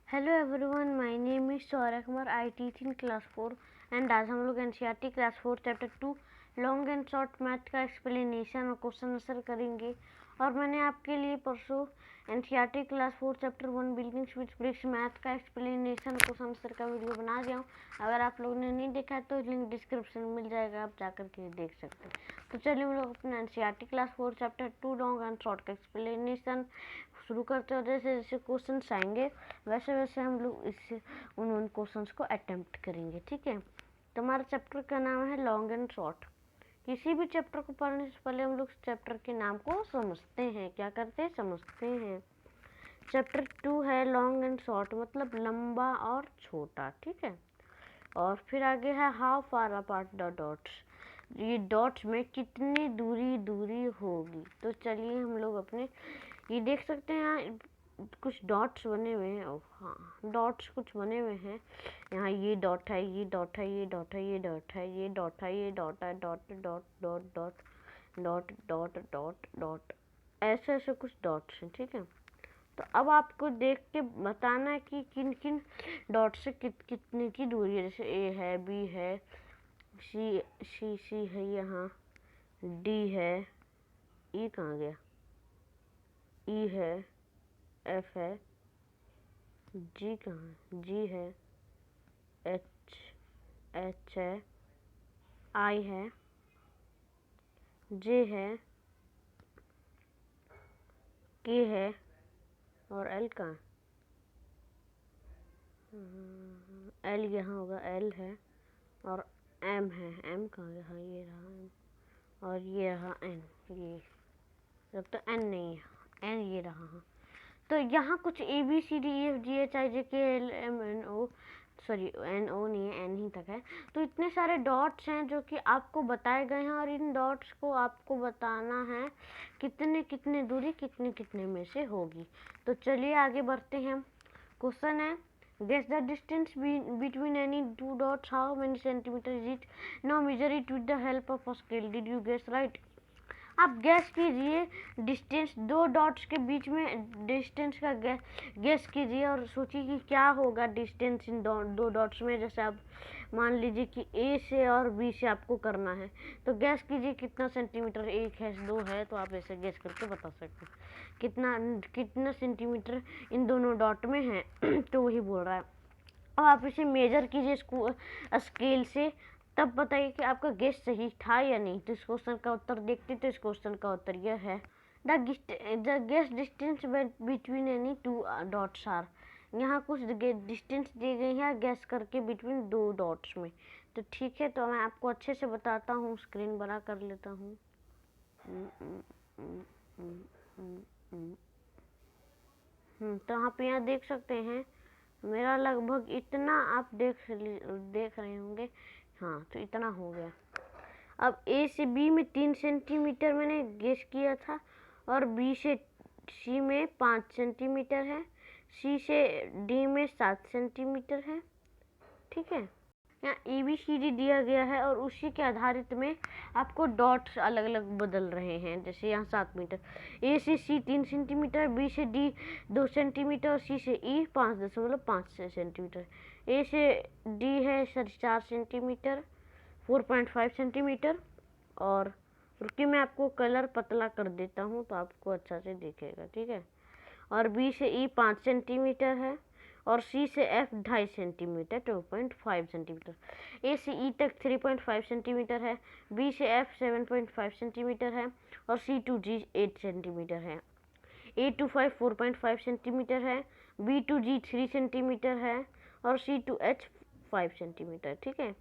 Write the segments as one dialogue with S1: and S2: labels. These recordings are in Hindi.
S1: Hello everyone, my name is Saurabh Kumar. I teach in class 4 and आज हम लोग NCERT class 4 chapter 2 long and short math का एक्सप्लेनेशन और क्वेश्चन आंसर करेंगे। और मैंने आपके लिए परसों NCERT class 4 chapter 1 buildings with bricks math का एक्सप्लेनेशन और क्वेश्चन आंसर का वीडियो बना दिया हूँ। अगर आप लोगों ने नहीं देखा है तो लिंक डिस्क्रिप्शन में मिल जाएगा, आप जाकर के देख सकते हैं। तो चलिए हम लोग अपना NCERT class 4 chapter 2 long and short का एक्सप्लेनेशन शुरू करते हैं। जैसे जैसे क्वेश्चन आएंगे वैसे वैसे हम लोग इससे उन क्वेश्चंस को अटेम्प्ट करेंगे, ठीक है। तो हमारा चैप्टर का नाम है लॉन्ग एंड शॉर्ट। किसी भी चैप्टर को पढ़ने से पहले हम लोग चैप्टर के नाम को समझते हैं। क्या करते हैं? समझते हैं। चैप्टर 2 है लॉन्ग एंड शॉर्ट, मतलब लंबा और छोटा, ठीक है। और फिर आगे है how far apart the dots, ये डॉट्स में कितनी दूरी होगी। तो चलिए हम लोग अपने ये देख सकते हैं, यहाँ कुछ डॉट्स बने हुए हैं। हाँ, डॉट्स कुछ बने हुए हैं। यहाँ ये डॉट है, ये डॉट है, ये डॉट है, ये डॉट है, ये डॉट है, ये डॉट है, dot dot dot dot dot dot dot dot, ऐसे ऐसे कुछ डॉट्स हैं, ठीक है। तो अब आपको देख के बताना है कि किन किन डॉट से कितने की दूरी है। जैसे ए है, बी है, सी है, यहाँ डी है, ई कहाँ गया, ई है, एफ है, जी कहाँ है, जी है, एच है, आई है, जे है, के है, और एल कहाँ, एल यहाँ होगा, एल है, और एम है, एम कहाँ गया, हाँ ये रहा एम, और ये रहा एन, ये जब तो एन नहीं है, एन ये रहा। हाँ, तो यहाँ कुछ A B C D E F G H I J K L M N O, sorry N O नहीं है, एन ही तक है। तो इतने सारे डॉट्स हैं जो कि आपको बताए गए हैं, और इन डॉट्स को आपको बताना है कितने कितने दूरी कितने कितने में से होगी। तो चलिए आगे बढ़ते हैं। क्वेश्चन है guess the distance between any two dots, how many centimetre is it, now measure it with the help of a scale, did you guess right. आप गैस कीजिए डिस्टेंस, दो डॉट्स के बीच में डिस्टेंस का गैस कीजिए और सोचिए कि क्या होगा डिस्टेंस इन दो डॉट्स में। जैसे आप मान लीजिए कि ए से और बी से आपको करना है, तो गैस कीजिए कितना सेंटीमीटर, एक है, दो है, तो आप ऐसे गैस करके बता सकते हैं कितना कितना सेंटीमीटर इन दोनों डॉट में है। तो वही बोल रहा है। अब आप इसे मेजर कीजिए स्केल से, तब बताइए कि आपका गेस सही था या नहीं। तो इस क्वेश्चन का उत्तर देखते, तो इस क्वेश्चन का उत्तर यह है the guess distance between any two dots are. यहाँ कुछ डिस्टेंस दी गई है गैस करके बिटवीन दो डॉट्स में। तो ठीक है, तो मैं आपको अच्छे से बताता हूँ, स्क्रीन बड़ा कर लेता हूँ। तो आप यहाँ देख सकते हैं मेरा लगभग इतना आप देख रहे होंगे। हाँ, तो इतना हो गया। अब ए से बी में 3 सेंटीमीटर मैंने गेस किया था, और बी से सी में 5 सेंटीमीटर है, सी से डी में 7 सेंटीमीटर है, ठीक है। यहाँ ए बी सी डी दिया गया है, और उसी के आधारित में आपको डॉट्स अलग अलग बदल रहे हैं। जैसे यहाँ 7 मीटर, ए से सी 3 सेंटीमीटर, बी से डी 2 सेंटीमीटर, और सी से ई 5.5 सेंटीमीटर। ए से डी है 4 सेंटीमीटर, 4.5 सेंटीमीटर। और रुकिए मैं आपको कलर पतला कर देता हूँ तो आपको अच्छा से दिखेगा, ठीक है। और बी से ई 5 सेंटीमीटर है, और सी से एफ 2.5 सेंटीमीटर, 2.5 सेंटीमीटर। ए से ई तक 3.5 सेंटीमीटर है, बी से एफ 7.5 सेंटीमीटर है, और सी टू जी 8 सेंटीमीटर है। ए टू 4.5 सेंटीमीटर है, बी टू जी 3 सेंटीमीटर है, और सी टू एच 5 सेंटीमीटर, ठीक है।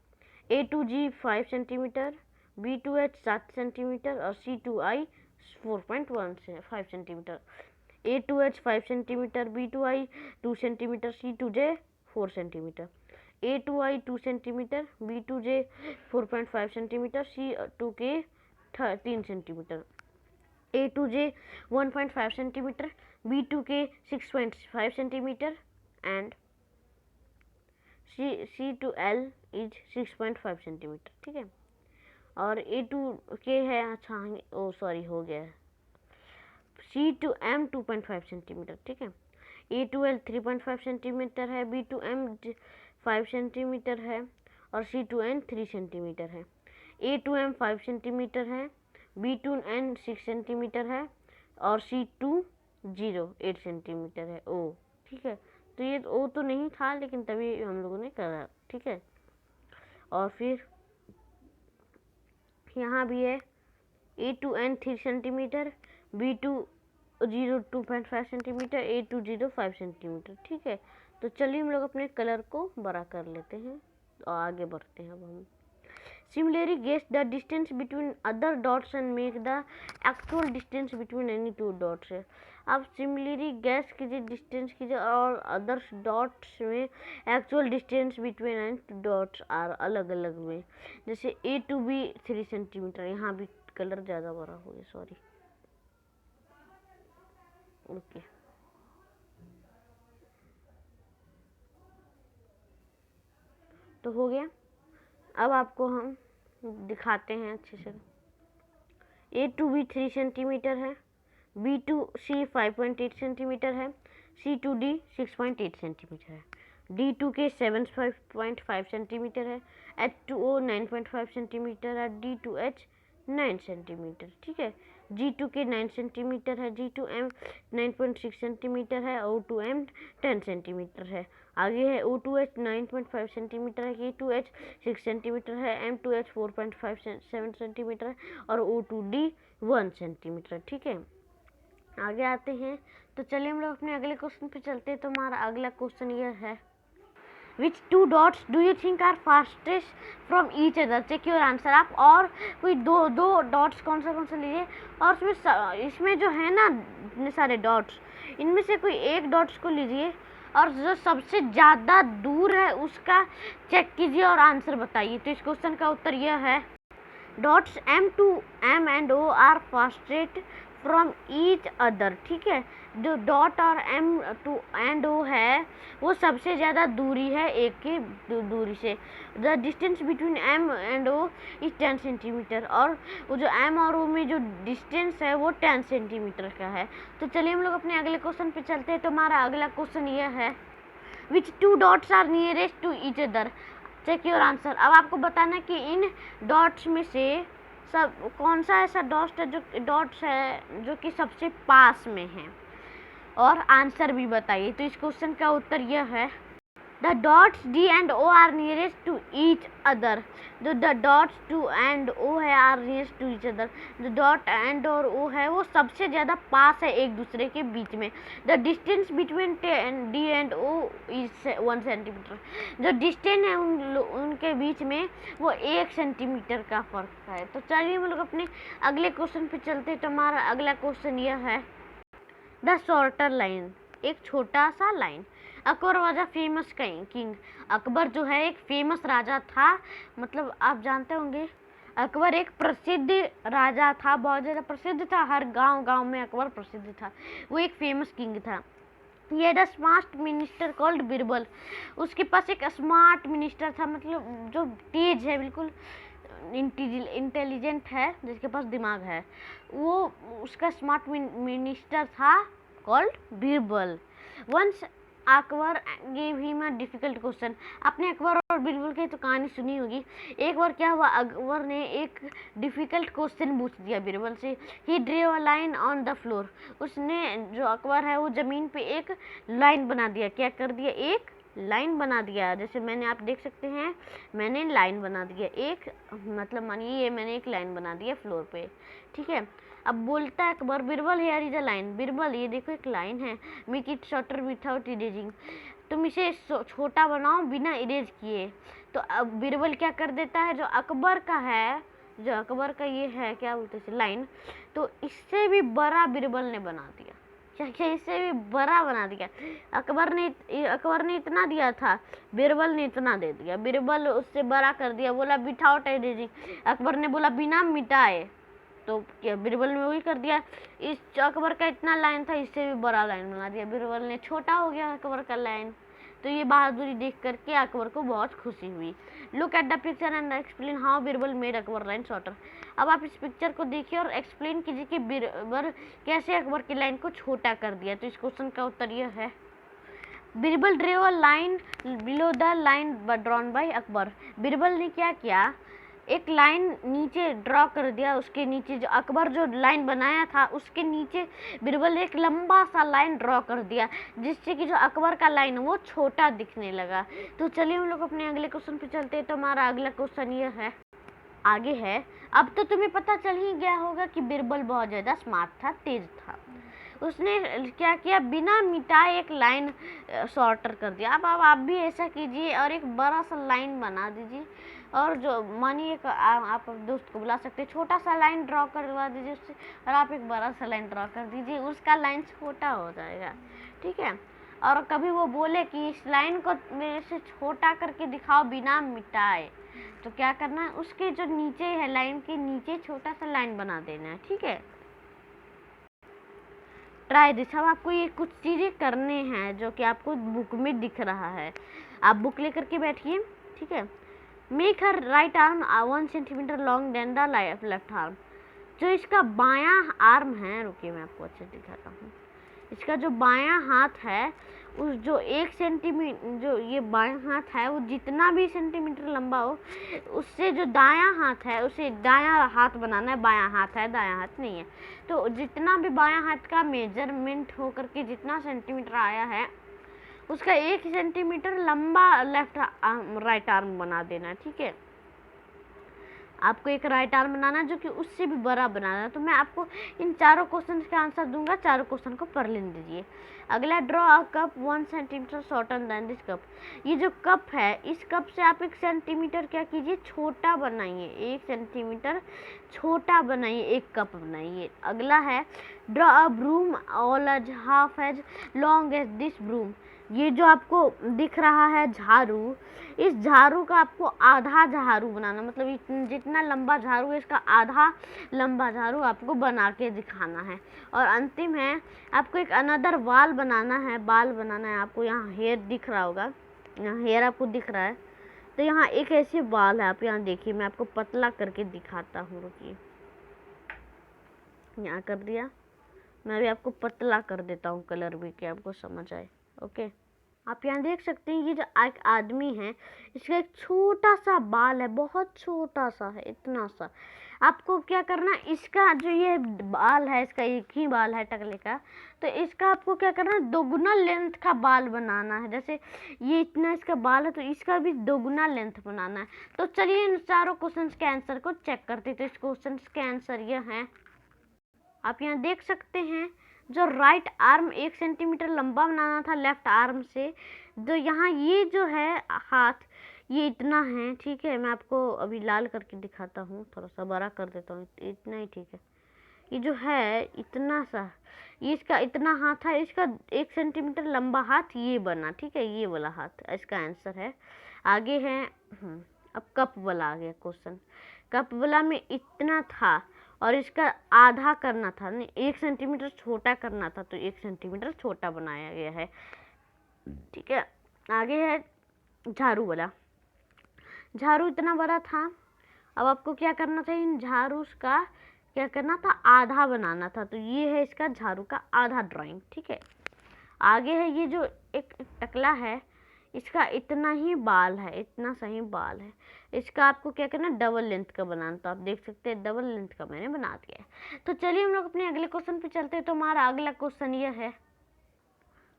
S1: A to G 5 centimetre, B to H 7 centimetre, और C to I 4.15 centimetre. A to H 5 centimetre, B to I 2 centimetre, C to J 4 centimetre. A to I 2 centimetre, B to J 4.5 centimetre, C to K 3 centimetre. A to J 1.5 centimetre, B to K 6.5 centimetre, and C to L is 6.5 centimetre, ठीक है। और ए टू के है, अच्छा ओ सॉरी हो गया, सी टू एम 2.5 सेंटीमीटर, ठीक है। A2L 3.5 सेंटीमीटर है, B2M 5 सेंटीमीटर है और C2N 3 सेंटीमीटर है। A2M 5 सेंटीमीटर है, B2N 6 सेंटीमीटर है और C20 8 सेंटीमीटर है। ओ ठीक है, तो ये ओ तो नहीं था लेकिन तभी हम लोगों ने करा, ठीक है। और फिर यहाँ भी है A2N 3 centimetre, B20 2.5 centimetre, A20 5 centimetre, ठीक है। तो चलिए हम लोग अपने कलर को बड़ा कर लेते हैं और आगे बढ़ते हैं। अब हम Similarly, guess the distance between other dots and make the actual distance between any two dots है। अब सिमिलरली गैस कीजिए, डिस्टेंस कीजिए और अदर्स डॉट्स में actual distance between and dots are अलग अलग में। जैसे A to B 3 सेंटीमीटर, यहाँ भी कलर ज़्यादा बड़ा हो गया, सॉरी। ओके, तो हो गया। अब आपको हम दिखाते हैं अच्छे से। A to B 3 सेंटीमीटर है, B to C 5.8 सेंटीमीटर है, C to D 6.8 सेंटीमीटर है, D to K 7.5 सेंटीमीटर है, H to O 9.5 सेंटीमीटर है, D to H 9 सेंटीमीटर, ठीक है। G to K 9 सेंटीमीटर है, G to M 9.6 सेंटीमीटर है, O to M 10 सेंटीमीटर है। आगे है O to H 9.5 सेंटीमीटर है, K to H 6 सेंटीमीटर है, M to H 4.57 सेंटीमीटर है और O to D 1 सेंटीमीटर, ठीक है। आगे आते हैं, तो चलिए हम लोग अपने अगले क्वेश्चन पे चलते हैं। तो हमारा अगला क्वेश्चन यह है, Which two dots do you think are fastest from each other? Check your answer। आप और कोई दो डॉट्स कौन सा लीजिए और इसमें जो है ना इतने सारे डॉट्स, इनमें से कोई एक डॉट्स को लीजिए और जो सबसे ज़्यादा दूर है उसका चेक कीजिए और आंसर बताइए। तो इस क्वेश्चन का उत्तर यह है, dots M to M and O are fastest from each other, ठीक है। जो डॉट और M to एंड O है वो सबसे ज़्यादा दूरी है एक की दूरी से। The distance between M and O is 10 centimetre, और वो जो M और O में जो डिस्टेंस है वो 10 सेंटीमीटर का है। तो चलिए हम लोग अपने अगले क्वेश्चन पे चलते हैं। तो हमारा अगला क्वेश्चन यह है, which two dots are nearest to each other? Check your answer. अब आपको बताना कि इन डॉट्स में से सब कौन सा ऐसा डॉट्स है जो कि सबसे पास में है, और आंसर भी बताइए। तो इस क्वेश्चन का उत्तर यह है, the dots D and O are nearest to each other. जो the dots D and O है are nearest to each other, जो डॉट एंड और O है वो सबसे ज़्यादा पास है एक दूसरे के बीच में। The distance between D and O is 1 centimetre. जो डिस्टेंस है उनके बीच में वो 1 सेंटीमीटर का फ़र्क है। तो चलिए हम लोग अपने अगले क्वेश्चन पे चलते हैं। तो हमारा अगला क्वेश्चन यह है, द शॉर्टर लाइन, एक छोटा सा line. Akbar was a famous king. Akbar जो है एक फेमस राजा था, मतलब आप जानते होंगे अकबर एक प्रसिद्ध राजा था, बहुत ज़्यादा प्रसिद्ध था, हर गांव में अकबर प्रसिद्ध था, वो एक फेमस किंग था। ये the smart minister called Birbal. उसके पास एक स्मार्ट मिनिस्टर था, मतलब जो तेज है, बिल्कुल इंटेलिजेंट है, जिसके पास दिमाग है, वो उसका स्मार्ट मिनिस्टर था called Birbal. Once Akbar gave him a difficult question. आपने अकबर और बिरबल की तो कहानी सुनी होगी। एक बार क्या हुआ, अकबर ने एक डिफिकल्ट क्वेश्चन पूछ दिया बिरबल से। He drew a line on the floor. उसने, जो अकबर है, वो ज़मीन पे एक लाइन बना दिया। क्या कर दिया? एक लाइन बना दिया। जैसे मैंने, आप देख सकते हैं, मैंने लाइन बना दिया एक, मतलब मानिए ये मैंने एक लाइन बना दिया फ्लोर पे, ठीक है। अब बोलता है Akbar, Birbal here is a line. Birbal, ये देखो एक लाइन है, make it shorter without erasing. तुम इसे छोटा बनाओ बिना इरेज किए। तो अब बिरबल क्या कर देता है, जो अकबर का है, जो अकबर का ये है, क्या बोलते हैं, लाइन, तो इससे भी बड़ा बिरबल ने बना दिया। क्या इससे भी बड़ा बना दिया। अकबर ने इतना दिया था, बिरबल ने इतना दे दिया। बिरबल उससे बड़ा कर दिया, बोला विथआउट इरेजिंग। अकबर ने बोला बिना मिटाए, तो क्या बिरबल ने वही कर दिया। इस अकबर का इतना लाइन था, इससे भी बड़ा लाइन बना दिया। बिरबल ने छोटा हो गया अकबर का लाइन। तो ये बहादुरी देख करके अकबर को बहुत खुशी हुई। Look at the picture and explain how Birbal made Akbar line shorter. अब आप इस पिक्चर को देखिए और एक्सप्लेन कीजिए कि बिरबल कैसे अकबर की लाइन को छोटा कर दिया। तो इस क्वेश्चन का उत्तर यह है, Birbal drew a line below the line drawn by Akbar. Birbal ने क्या किया, एक लाइन नीचे ड्रॉ कर दिया, उसके नीचे जो अकबर जो लाइन बनाया था उसके नीचे बीरबल ने एक लंबा सा लाइन ड्रॉ कर दिया, जिससे कि जो अकबर का लाइन वो छोटा दिखने लगा। तो चलिए हम लोग अपने अगले क्वेश्चन पे चलते हैं। तो हमारा अगला क्वेश्चन ये है, आगे है। अब तो तुम्हें पता चल ही गया होगा कि बीरबल बहुत ज़्यादा स्मार्ट था, तेज था। उसने क्या किया, बिना मिटाए एक लाइन शॉर्टर कर दिया। अब आप भी ऐसा कीजिए और एक बड़ा सा लाइन बना दीजिए, और जो मानिए आप दोस्त को बुला सकते हैं, छोटा सा लाइन ड्रॉ करवा दीजिए उससे, और आप एक बड़ा सा लाइन ड्रॉ कर दीजिए, उसका लाइन छोटा हो जाएगा, ठीक है। और कभी वो बोले कि इस लाइन को मेरे से छोटा करके दिखाओ बिना मिटाए, तो क्या करना है, उसके जो नीचे है लाइन के नीचे छोटा सा लाइन बना देना है, ठीक है। Try this. अब आपको ये कुछ चीज़ें करने हैं जो कि आपको बुक में दिख रहा है। आप बुक लेकर के बैठिए, ठीक है। Make her right arm 1 centimetre long than the left arm. जो इसका बायां आर्म है, रुकिए मैं आपको अच्छे दिखाता हूँ। इसका जो बायां हाथ है, उस जो 1 सेंटीमीटर जो ये बायां हाथ है वो जितना भी सेंटीमीटर लंबा हो, उससे जो दायां हाथ है उसे दायां हाथ बनाना है। बायां हाथ है, दायां हाथ नहीं है। तो जितना भी बायां हाथ का मेजरमेंट हो करके जितना सेंटीमीटर आया है, उसका 1 सेंटीमीटर लंबा राइट आर्म बना देना है, ठीक है। आपको एक राइट आर्म बनाना है जो कि उससे भी बड़ा बनाना है। तो मैं आपको इन चारों क्वेश्चन का आंसर दूंगा, चारों क्वेश्चन को पढ़ लेने दीजिए। अगला, draw a cup 1 centimetre shorter than this cup. ये जो कप है, इस कप से आप 1 सेंटीमीटर क्या कीजिए, छोटा बनाइए, 1 सेंटीमीटर छोटा बनाइए, एक कप बनाइए। अगला है, draw a broom all as half as long as this broom. ये जो आपको दिख रहा है झाड़ू, इस झाड़ू का आपको आधा झाड़ू बनाना, मतलब जितना लंबा झाड़ू है इसका आधा लंबा झाड़ू आपको बना के दिखाना है। और अंतिम है, आपको एक अनदर बाल बनाना है, बाल बनाना है आपको। यहाँ हेयर दिख रहा होगा, यहाँ हेयर आपको दिख रहा है, तो यहाँ एक ऐसे बाल है, आप यहाँ देखिए, मैं आपको पतला करके दिखाता हूँ, रुकिए, यहाँ कर दिया। मैं भी आपको पतला कर देता हूँ कलर भी, कि आपको समझ आए, ओके। आप यहाँ देख सकते हैं, ये जो एक आदमी है, इसका एक छोटा सा बाल है, बहुत छोटा सा है, इतना सा। आपको क्या करना, इसका जो ये बाल है, इसका एक ही बाल है टकले का, तो इसका आपको क्या करना, दोगुना लेंथ का बाल बनाना है। जैसे ये इतना इसका बाल है, तो इसका भी दोगुना लेंथ बनाना है। तो चलिए इन चारों क्वेश्चन के आंसर को चेक करते हैं। तो इस क्वेश्चन के आंसर ये हैं, आप यहाँ देख सकते हैं, जो राइट आर्म 1 सेंटीमीटर लंबा बनाना था लेफ्ट आर्म से, जो यहाँ ये जो है हाथ, ये इतना है, ठीक है। मैं आपको अभी लाल करके दिखाता हूँ, थोड़ा सा बड़ा कर देता हूँ, इतना ही ठीक है। ये जो है इतना सा, ये इसका इतना हाथ है, इसका 1 सेंटीमीटर लंबा हाथ ये बना, ठीक है, ये वाला हाथ इसका आंसर है। आगे है, अब कप वाला आ गया क्वेश्चन। कप वाला में इतना था और इसका आधा करना था, नहीं 1 सेंटीमीटर छोटा करना था, तो 1 सेंटीमीटर छोटा बनाया गया है, ठीक है। आगे है झाड़ू वाला। झाड़ू इतना बड़ा था, अब आपको क्या करना था, इन झाड़ू का क्या करना था, आधा बनाना था। तो ये है इसका झाड़ू का आधा ड्राइंग, ठीक है। आगे है, ये जो एक टकला है, इसका इतना ही बाल है, इतना सही बाल है। इसका आपको क्या करना, डबल लेंथ का बनाना। तो आप देख सकते हैं डबल लेंथ का मैंने बना दिया है। तो चलिए हम लोग अपने अगले क्वेश्चन पे चलते हैं। तो हमारा अगला क्वेश्चन ये है,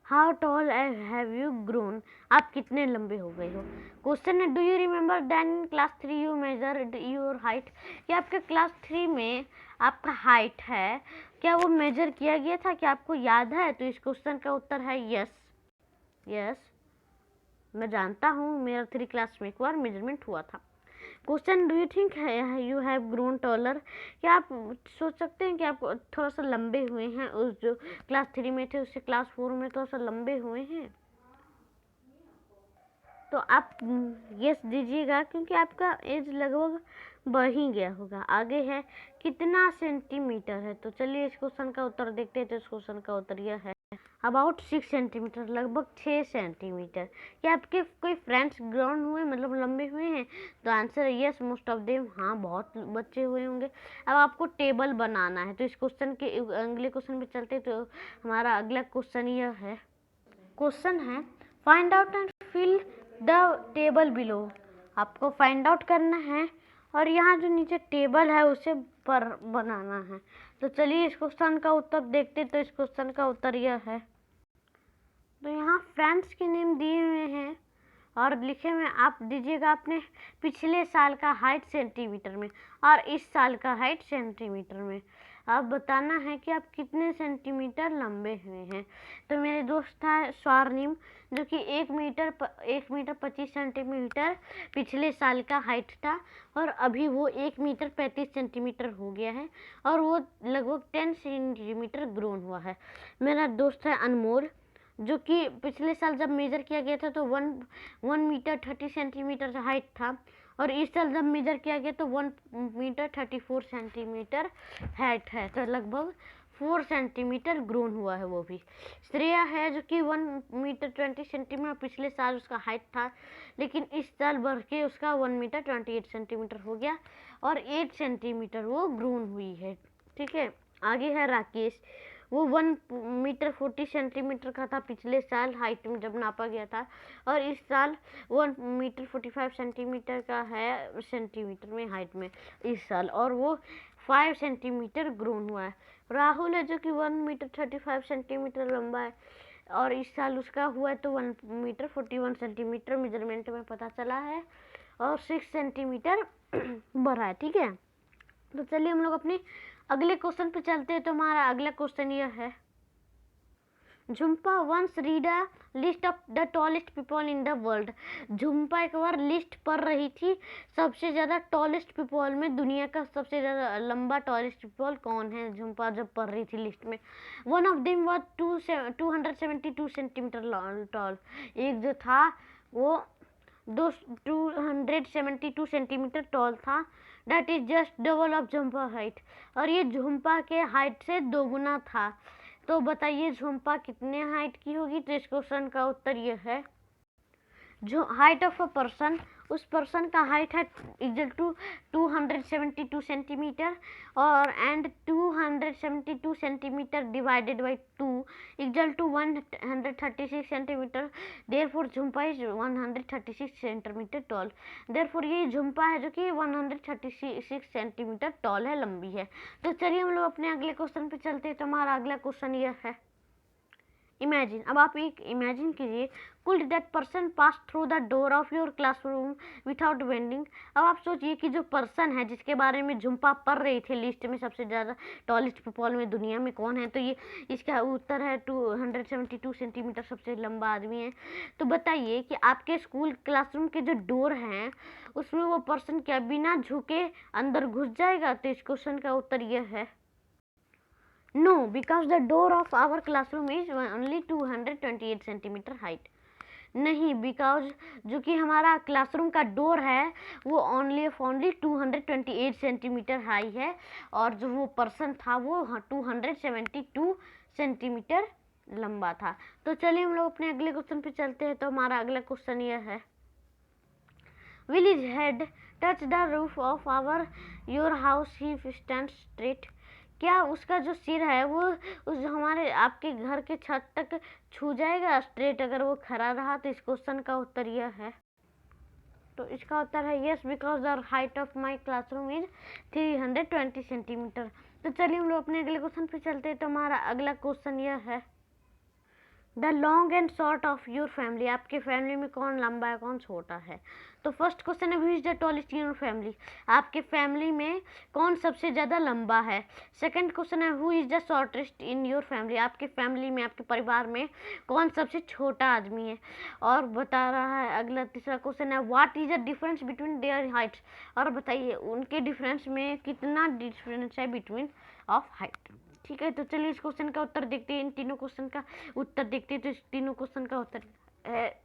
S1: how tall have you grown. आप कितने लंबे हो गए हो। क्वेश्चन है, do you remember than in class 3 you measure your height. क्या आपके क्लास 3 में आपका हाइट है, क्या वो मेजर किया गया था, क्या आपको याद है। तो इस क्वेश्चन का उत्तर है यस। यस, मैं जानता हूँ, मेरा 3 क्लास में एक बार मेजरमेंट हुआ था। Question, do you think you have grown taller. क्या आप सोच सकते हैं कि आप थोड़ा सा लंबे हुए हैं, उस जो क्लास 3 में थे उससे क्लास 4 में थोड़ा सा लंबे हुए हैं। तो आप यस दीजिएगा, क्योंकि आपका एज लगभग बढ़ ही गया होगा। आगे है, कितना सेंटीमीटर है। तो चलिए इस क्वेश्चन का उत्तर देखते हैं। तो इस क्वेश्चन का उत्तर यह है, अबाउट 6 सेंटीमीटर, लगभग 6 सेंटीमीटर। क्या आपके कोई फ्रेंड्स ग्राउंड हुए, मतलब लंबे हुए हैं। तो आंसर है यस, मोस्ट ऑफ देम, हाँ बहुत बच्चे हुए होंगे। अब आपको टेबल बनाना है। तो इस क्वेश्चन के अगले क्वेश्चन पे चलते। तो हमारा अगला क्वेश्चन यह है, क्वेश्चन है, find out and fill the table below. आपको फाइंड आउट करना है और यहाँ जो नीचे टेबल है उसे पर बनाना है। तो चलिए इस क्वेश्चन का उत्तर देखते। तो इस क्वेश्चन का उत्तर यह है। तो यहाँ फ्रेंड्स के नेम दिए हुए हैं और लिखे हुए आप दीजिएगा अपने पिछले साल का हाइट सेंटीमीटर में और इस साल का हाइट सेंटीमीटर में। अब बताना है कि आप कितने सेंटीमीटर लंबे हुए हैं। तो मेरे दोस्त था स्वर्णिम जो कि 1 मीटर 25 सेंटीमीटर पिछले साल का हाइट था और अभी वो 1 मीटर 35 सेंटीमीटर हो गया है और वो लगभग 10 सेंटीमीटर ग्रोन हुआ है। मेरा दोस्त है अनमोल जो कि पिछले साल जब मेजर किया गया था तो 1 मीटर 30 सेंटीमीटर हाइट था और इस साल जब मेजर किया गया तो 1 मीटर 34 सेंटीमीटर हाइट है। तो लगभग 4 सेंटीमीटर ग्रोन हुआ है वो भी। श्रेया है जो कि 1 मीटर 20 सेंटीमीटर पिछले साल उसका हाइट था लेकिन इस साल बढ़ के उसका 1 मीटर 28 सेंटीमीटर हो गया और 8 सेंटीमीटर वो ग्रोन हुई है। ठीक है, आगे है राकेश। वो 1 मीटर 40 सेंटीमीटर का था पिछले साल हाइट में जब नापा गया था और इस साल 1 मीटर 45 सेंटीमीटर का है सेंटीमीटर में हाइट में इस साल और वो 5 सेंटीमीटर ग्रोन हुआ है। राहुल है जो कि 1 मीटर 35 सेंटीमीटर लंबा है और इस साल उसका हुआ है तो 1 मीटर 41 सेंटीमीटर मेजरमेंट में पता चला है और 6 सेंटीमीटर बढ़ा है। ठीक है, तो चलिए हम लोग अपने अगले क्वेश्चन पे चलते हैं। तो हमारा अगला क्वेश्चन यह है। Jhumpa once read a list of the tallest people in the world. Jhumpa एक बार लिस्ट पढ़ रही थी सबसे ज़्यादा टॉलेस्ट पीपल में, दुनिया का सबसे ज़्यादा लंबा टॉलेस्ट पीपल कौन है। झुम्पा जब पढ़ रही थी लिस्ट में one of them was 272 centimetre toll. एक जो था वो 272 सेंटीमीटर टॉल था। That is just double of Jhumpa height और ये झुम्पा के हाइट से दोगुना था। तो बताइए झुम्पा कितने हाइट की होगी। तो इस क्वेश्चन का उत्तर ये है। जो हाइट ऑफ अ पर्सन, उस पर्सन का हाइट है इक्वल टू 272 सेंटीमीटर और and 272 centimetre divided by 2 equal to 136 centimetre. Therefore Jhumpa is 136 centimetre tall. Therefore ये झुम्पा है जो कि 136 सेंटीमीटर टॉल है, लंबी है। तो चलिए हम लोग अपने अगले क्वेश्चन पे चलते हैं। तो हमारा अगला क्वेश्चन यह है। इमेजिन, अब आप एक इमेजिन कीजिए, could that person pass through the door of your classroom without bending. अब आप सोचिए कि जो पर्सन है जिसके बारे में झुम्पा पढ़ रही थी लिस्ट में सबसे ज़्यादा टॉलेस्ट पीपल में दुनिया में कौन है। तो ये इसका उत्तर है 272 सेंटीमीटर सबसे लंबा आदमी है। तो बताइए कि आपके स्कूल क्लासरूम के जो डोर हैं उसमें वो पर्सन क्या बिना झुके अंदर घुस जाएगा। तो इस क्वेश्चन का उत्तर यह है no, because the door of our classroom is only 228 centimetre height. नहीं, बिकॉज जो कि हमारा क्लासरूम का डोर है वो ओनली 228 सेंटीमीटर हाई है और जो वो पर्सन था वो 272 सेंटीमीटर लंबा था। तो चलिए हम लोग अपने अगले क्वेश्चन पे चलते हैं। तो हमारा अगला क्वेश्चन यह है। Will his head touch the roof of our your house he stand straight. क्या उसका जो सिर है वो उस हमारे आपके घर के छत तक छू जाएगा स्ट्रेट अगर वो खड़ा रहा। तो इस क्वेश्चन का उत्तर यह है। तो इसका उत्तर है yes, because the height of my classroom is 320 centimetre. तो चलिए हम लोग अपने अगले क्वेश्चन पे चलते हैं। तो हमारा अगला क्वेश्चन यह है। The long and short of your family. आपके फैमिली में कौन लंबा है कौन छोटा है। तो फर्स्ट क्वेश्चन है who is the tallest in your family. आपके फैमिली में कौन सबसे ज़्यादा लंबा है। सेकंड क्वेश्चन है who is the shortest in your family. आपके फैमिली में आपके परिवार में कौन सबसे छोटा आदमी है। और बता रहा है अगला तीसरा क्वेश्चन है what is the difference between their Heights. और बताइए उनके डिफरेंस में कितना डिफरेंस है बिटवीन ऑफ हाइट। ठीक है, तो चलिए इस क्वेश्चन का उत्तर देखते हैं। इन तीनों क्वेश्चन का उत्तर देखते हैं। तो इस तीनों क्वेश्चन का उत्तर है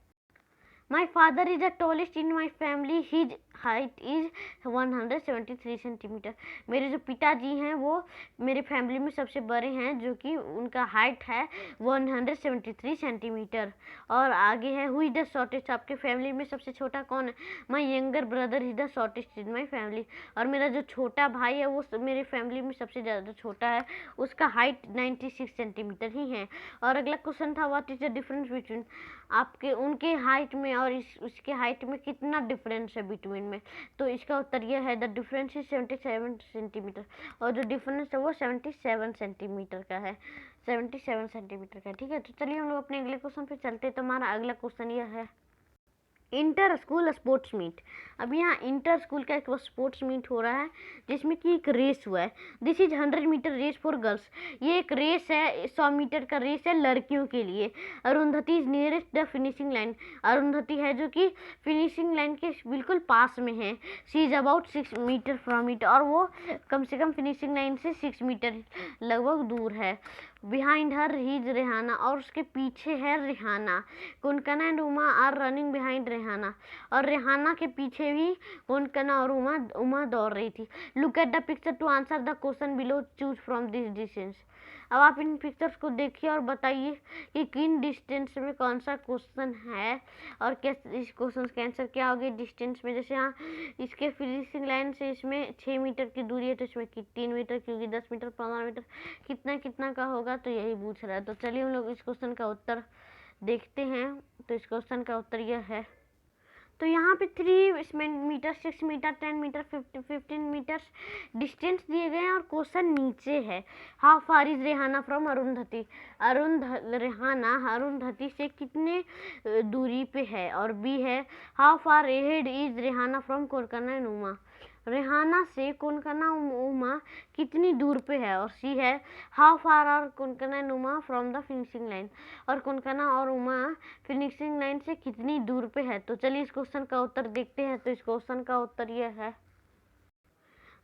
S1: my father is the tallest in my family, his height is 173 centimetre. मेरे जो पिताजी हैं वो मेरे फैमिली में सबसे बड़े हैं जो कि उनका हाइट है 173 सेंटीमीटर। और आगे है हु इज द शॉर्टेस्ट। आपके फैमिली में सबसे छोटा कौन है। My younger brother is the shortest in my family. और मेरा जो छोटा भाई है वो मेरे फैमिली में सबसे ज़्यादा छोटा है, उसका हाइट 96 सेंटीमीटर ही है। और अगला क्वेश्चन था what is the difference between. आपके उनके हाइट में और उसके हाइट में कितना डिफरेंस है बिटवीन में। तो इसका उत्तर यह है, द डिफरेंस इज 77 सेंटीमीटर, और जो डिफरेंस है वो 77 सेंटीमीटर का है, 77 सेंटीमीटर का। ठीक है, तो चलिए हम लोग अपने अगले क्वेश्चन पे चलते हैं। तो हमारा अगला क्वेश्चन यह है, इंटर स्कूल स्पोर्ट्स मीट। अब यहाँ इंटर स्कूल का एक स्पोर्ट्स मीट हो रहा है जिसमें कि एक रेस हुआ है। This is 100 metre race for girls. ये एक रेस है, 100 मीटर का रेस है लड़कियों के लिए। Arundhati is nearest the finishing line. Arundhati है जो कि फिनिशिंग लाइन के बिल्कुल पास में है। She is about 6 metre from it, और वो कम से कम फिनिशिंग लाइन से 6 मीटर लगभग दूर है। बिहाइंड हर हिज रेहाना, और उसके पीछे है Rehana. Kunkana and Uma are running behind Rehana, और रेहाना के पीछे भी कुनकना और उमा दौड़ रही थी। Look at the picture to answer the question below, choose from this distance. अब आप इन पिक्चर्स को देखिए और बताइए कि किन डिस्टेंस में कौन सा क्वेश्चन है और कैसे इस क्वेश्चन का आंसर क्या होगा डिस्टेंस में। जैसे यहाँ इसके फिनिशिंग लाइन से इसमें 6 मीटर की दूरी है, तो इसमें 3 मीटर की होगी, 10 मीटर, 15 मीटर, कितना कितना का होगा, तो यही पूछ रहा है। तो चलिए हम लोग इस क्वेश्चन का उत्तर देखते हैं। तो इस क्वेश्चन का उत्तर यह है, तो यहाँ पे 3 metre, 6 metre, 10 metre, 15 metres distance दिए गए हैं और क्वेश्चन नीचे है। How far is Rehana from Arundhati. Rehana Arundhati से कितने दूरी पे है, और बी है how far ahead is Rehana from Konkana and Uma. Rehana से कोनकना उमा कितनी दूर पे है, और सी है how far are Konkana and Uma from the finishing line, और कोनकना और उमा फिनिशिंग लाइन से कितनी दूर पे है। तो चलिए इस क्वेश्चन का उत्तर देखते हैं। तो इस क्वेश्चन का उत्तर यह है,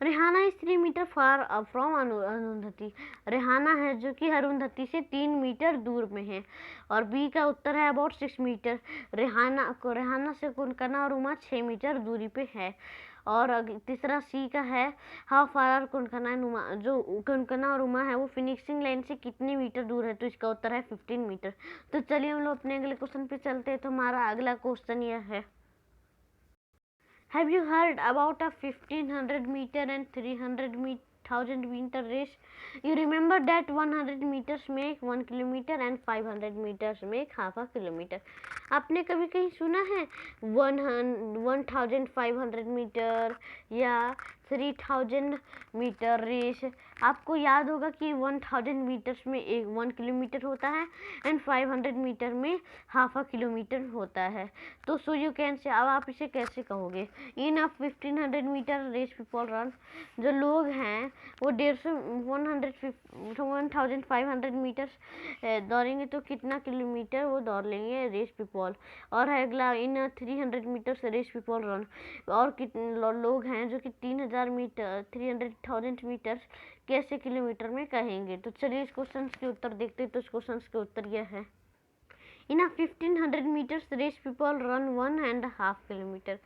S1: Rehana is 3 metre far from Arundhati. Rehana है जो कि अरुंधति से 3 मीटर दूर में है, और बी का उत्तर है अबाउट 6 मीटर। रेहाना से कुनकना और उमा 6 मीटर दूरी पे है। और तीसरा सी का है how far are Kunkana and Uma, जो कुनकना और उमा है वो फिनिशिंग लाइन से कितने मीटर दूर है। तो इसका उत्तर है 15 मीटर। तो चलिए हम लोग अपने अगले क्वेश्चन पे चलते हैं। तो हमारा अगला क्वेश्चन यह है, Have you heard about a 1500 meter and 300,000 meter race? You remember that 100 meters make 1 kilometer and 500 meters make half a kilometer. आपने कभी कहीं सुना है 1500 मीटर या 3000 मीटर रेस? आपको याद होगा कि 1000 मीटर्स में 1 किलोमीटर होता है एंड 500 मीटर में हाफ अ किलोमीटर होता है। तो सो यू कैन से, अब आप इसे कैसे कहोगे? इन अ 1500 मीटर रेस पीपल रन, जो लोग हैं वो 1500 मीटर्स दौड़ेंगे तो कितना किलोमीटर वो दौड़ लेंगे रेस पीपल। और है अगला, इन 300 मीटर्स रेस पीपल रन, और कितने लोग हैं जो कि 3000 मीटर 300,000 मीटर्स कैसे किलोमीटर में कहेंगे। तो चलिए इस क्वेश्चन के उत्तर देखते हैं। तो इस क्वेश्चन के उत्तर यह है, in 1500 metres race people run 1.5 kilometre.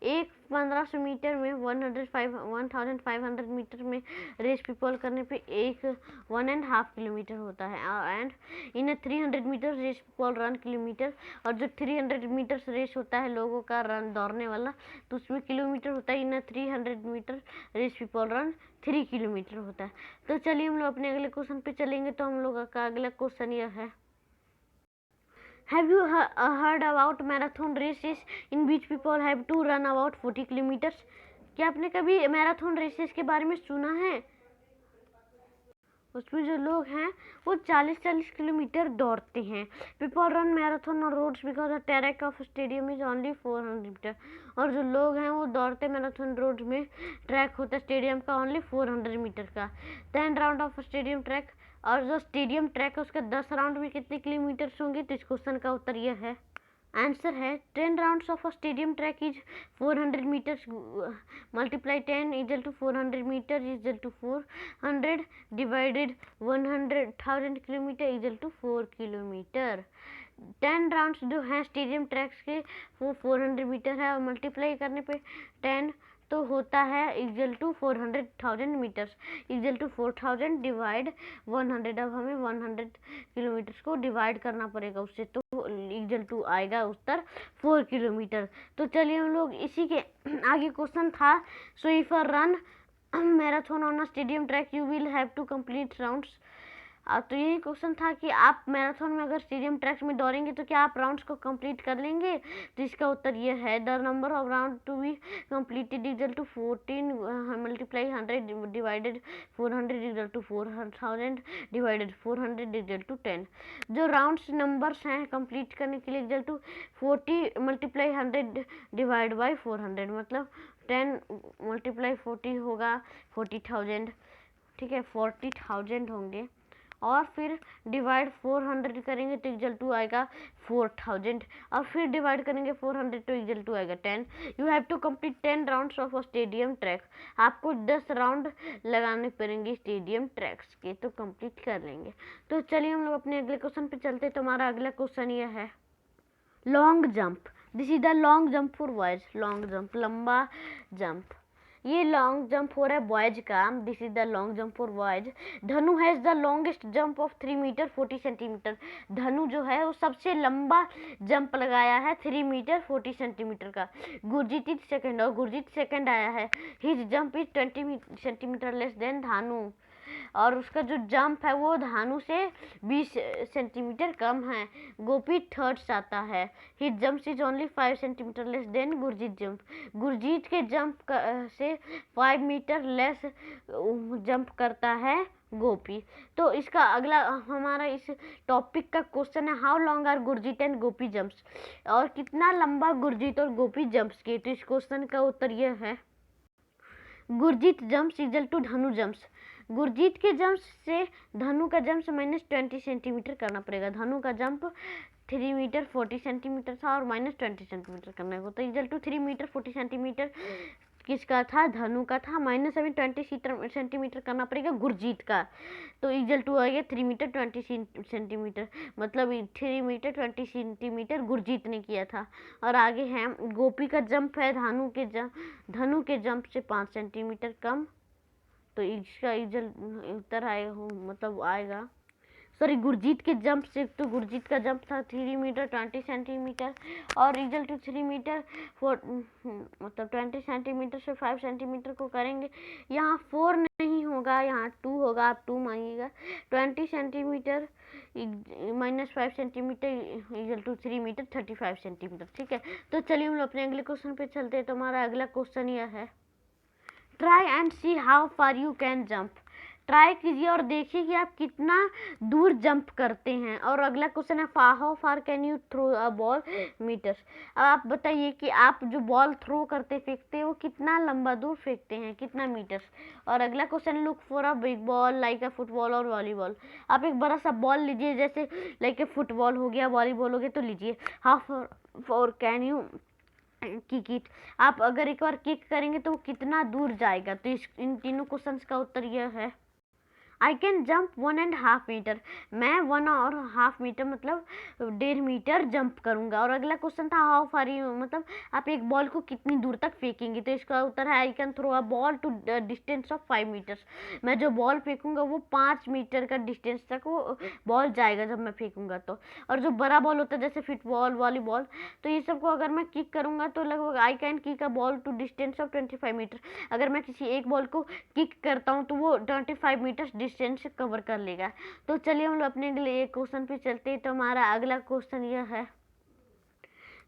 S1: 1500 metre में 1500 मीटर में रेस पीपल करने पे 1.5 किलोमीटर होता है। And in 300 metre race people run kilometre, और जो 300 मीटर्स रेस होता है लोगों का रन दौड़ने वाला, तो उसमें किलोमीटर होता है। In 300 metre race people run 3 kilometre होता है। तो चलिए हम लोग अपने अगले क्वेश्चन पे चलेंगे। तो हम लोग का अगला क्वेश्चन यह है, Have you heard about marathon races in which people have to run about 40 kilometers? क्या आपने कभी मैराथन रेसेस के बारे में सुना है? उसमें जो लोग हैं वो 40 किलोमीटर दौड़ते हैं। पीपल रन मैराथन और roads because the track of stadium is only 400 metre, और जो लोग हैं वो दौड़ते मैराथन रोड में ट्रैक होता है स्टेडियम का ओनली 400 मीटर का। 10 राउंड ऑफ स्टेडियम ट्रैक, और जो स्टेडियम ट्रैक है उसका 10 राउंड में कितने किलोमीटर होंगे। तो इस क्वेश्चन का उत्तर यह है, आंसर है 10 rounds of a stadium track is 400 metres multiply 10 equal to 400 metre equal to 400 divided 100,000 kilometre equal to 4 kilometre. 10 rounds जो हैं स्टेडियम ट्रैक्स के वो 400 मीटर है, और मल्टीप्लाई करने पे 10 तो होता है equal to 400,000 metres, equal to 4000 divide 100। अब हमें 100 किलोमीटर्स को डिवाइड करना पड़ेगा उससे, तो इक्वल टू आएगा उत्तर 4 किलोमीटर। तो चलिए हम लोग इसी के आगे क्वेश्चन था, so if a run marathon on a stadium track you will have to complete rounds. तो यही क्वेश्चन था कि आप मैराथन में अगर स्टेडियम ट्रैक में दौड़ेंगे तो क्या आप राउंड्स को कंप्लीट कर लेंगे? तो इसका उत्तर ये है, the number of round to be completed equal to 14 multiply 100 divided 400 equal to 4000 divided 400 equal to 10। जो राउंड्स नंबर्स हैं कंप्लीट करने के लिए equal to 40 multiply 100 divide by 400, मतलब 10 मल्टीप्लाई 40 होगा 40,000, ठीक है, 40,000 होंगे, और फिर डिवाइड 400 करेंगे तो इक्वल टू आएगा 4000, और फिर डिवाइड करेंगे 400 तो इक्वल टू आएगा 10। You have to complete 10 rounds of a stadium track. आपको 10 राउंड लगाने पड़ेंगे स्टेडियम ट्रैक्स के, तो कंप्लीट कर लेंगे। तो चलिए हम लोग अपने अगले क्वेश्चन पे चलते हैं। तो हमारा अगला क्वेश्चन यह है, long jump. This is the long jump for boys. Long jump, लंबा जंप। ये लॉन्ग जंप हो रहा है बॉयज का। This is the long jump for boys. Dhanu has the longest jump of 3 metre 40 centimetre. Dhanu जो है वो सबसे लंबा जंप लगाया है 3 मीटर 40 सेंटीमीटर का। गुरजीत इज सेकंड, और गुरजीत सेकंड आया है। His jump is 20 centimetre less than धानु, और उसका जो जंप है वो धानु से 20 सेंटीमीटर कम है। गोपी थर्ड्स आता है। His jump is only 5 centimetre less than Gurjeet jump. Gurjeet के जंप से 5 मीटर लेस जंप करता है गोपी। तो इसका अगला हमारा इस टॉपिक का क्वेश्चन है, how long are Gurjeet and Gopi jumps, और कितना लंबा गुरजीत और गोपी जंप्स किए। तो इस क्वेश्चन का उत्तर यह है, गुरजीत जंप्स इक्वल टू धनु जंप्स। गुरजीत के जंप से धनु का जंप -20 सेंटीमीटर करना पड़ेगा। धनु का जंप 3 मीटर 40 सेंटीमीटर था और -20 सेंटीमीटर करना है, तो इक्वल टू 3 मीटर 40 सेंटीमीटर किसका था? धनु का था। माइनस अभी 20 सेंटीमीटर करना पड़ेगा गुरजीत का, तो इक्वल टू आएगा 3 मीटर 20 सेंटीमीटर, मतलब 3 मीटर 20 सेंटीमीटर गुरजीत ने किया था। और आगे है, गोपी का जंप है धनु के जंप से 5 सेंटीमीटर कम, तो इसका उत्तर आएगा, मतलब आएगा, सॉरी, गुरजीत के जंप से, तो गुरजीत का जंप था 3 मीटर 20 सेंटीमीटर, और इक्वल टू 3 मीटर मतलब 20 सेंटीमीटर से 5 सेंटीमीटर को करेंगे। यहाँ 4 नहीं होगा, यहाँ 2 होगा, आप 2 मांगिएगा। 20 centimetre -5 centimetre equal to 3 metre 35 centimetre, ठीक है। तो चलिए हम लोग अपने अगले क्वेश्चन पे चलते हैं। तो हमारा अगला क्वेश्चन यह है, try and see how far you can jump. Try कीजिए और देखिए कि आप कितना दूर जंप करते हैं। और अगला क्वेश्चन है, how far can you throw a ball metres. अब आप बताइए कि आप जो बॉल थ्रो करते फेंकते हैं वो कितना लंबा दूर फेंकते हैं, कितना मीटर्स। और अगला question, look for a big ball like a football और वॉलीबॉल। आप एक बड़ा सा बॉल लीजिए, जैसे लाइक ए फुटबॉल हो गया, वॉलीबॉल हो गया, तो लीजिए। How for can you kick it. आप अगर एक बार किक करेंगे तो वो कितना दूर जाएगा। तो इन तीनों क्वेश्चंस का उत्तर यह है, आई कैन जंप 1.5 मीटर। मैं 1.5 मीटर मतलब 1.5 मीटर जंप करूंगा। और अगला क्वेश्चन था, हाउ फार यू, मतलब आप एक बॉल को कितनी दूर तक फेंकेंगे। तो इसका उत्तर है, I can throw a ball to distance of 5 metres. मैं जो बॉल फेंकूंगा वो 5 मीटर का डिस्टेंस तक वो बॉल जाएगा जब मैं फेंकूंगा तो। और जो बड़ा बॉल होता है जैसे फुटबॉल, वॉलीबॉल, तो ये सबको अगर मैं किक करूंगा तो लगभग I can kick a ball to distance of 25 metre. अगर मैं किसी एक बॉल को किक करता हूँ तो वो 25 मीटर डिस्टेंस कवर कर लेगा। तो चलिए हम लोग अपने लिए एक क्वेश्चन पे चलते हैं। तो हमारा अगला क्वेश्चन यह है,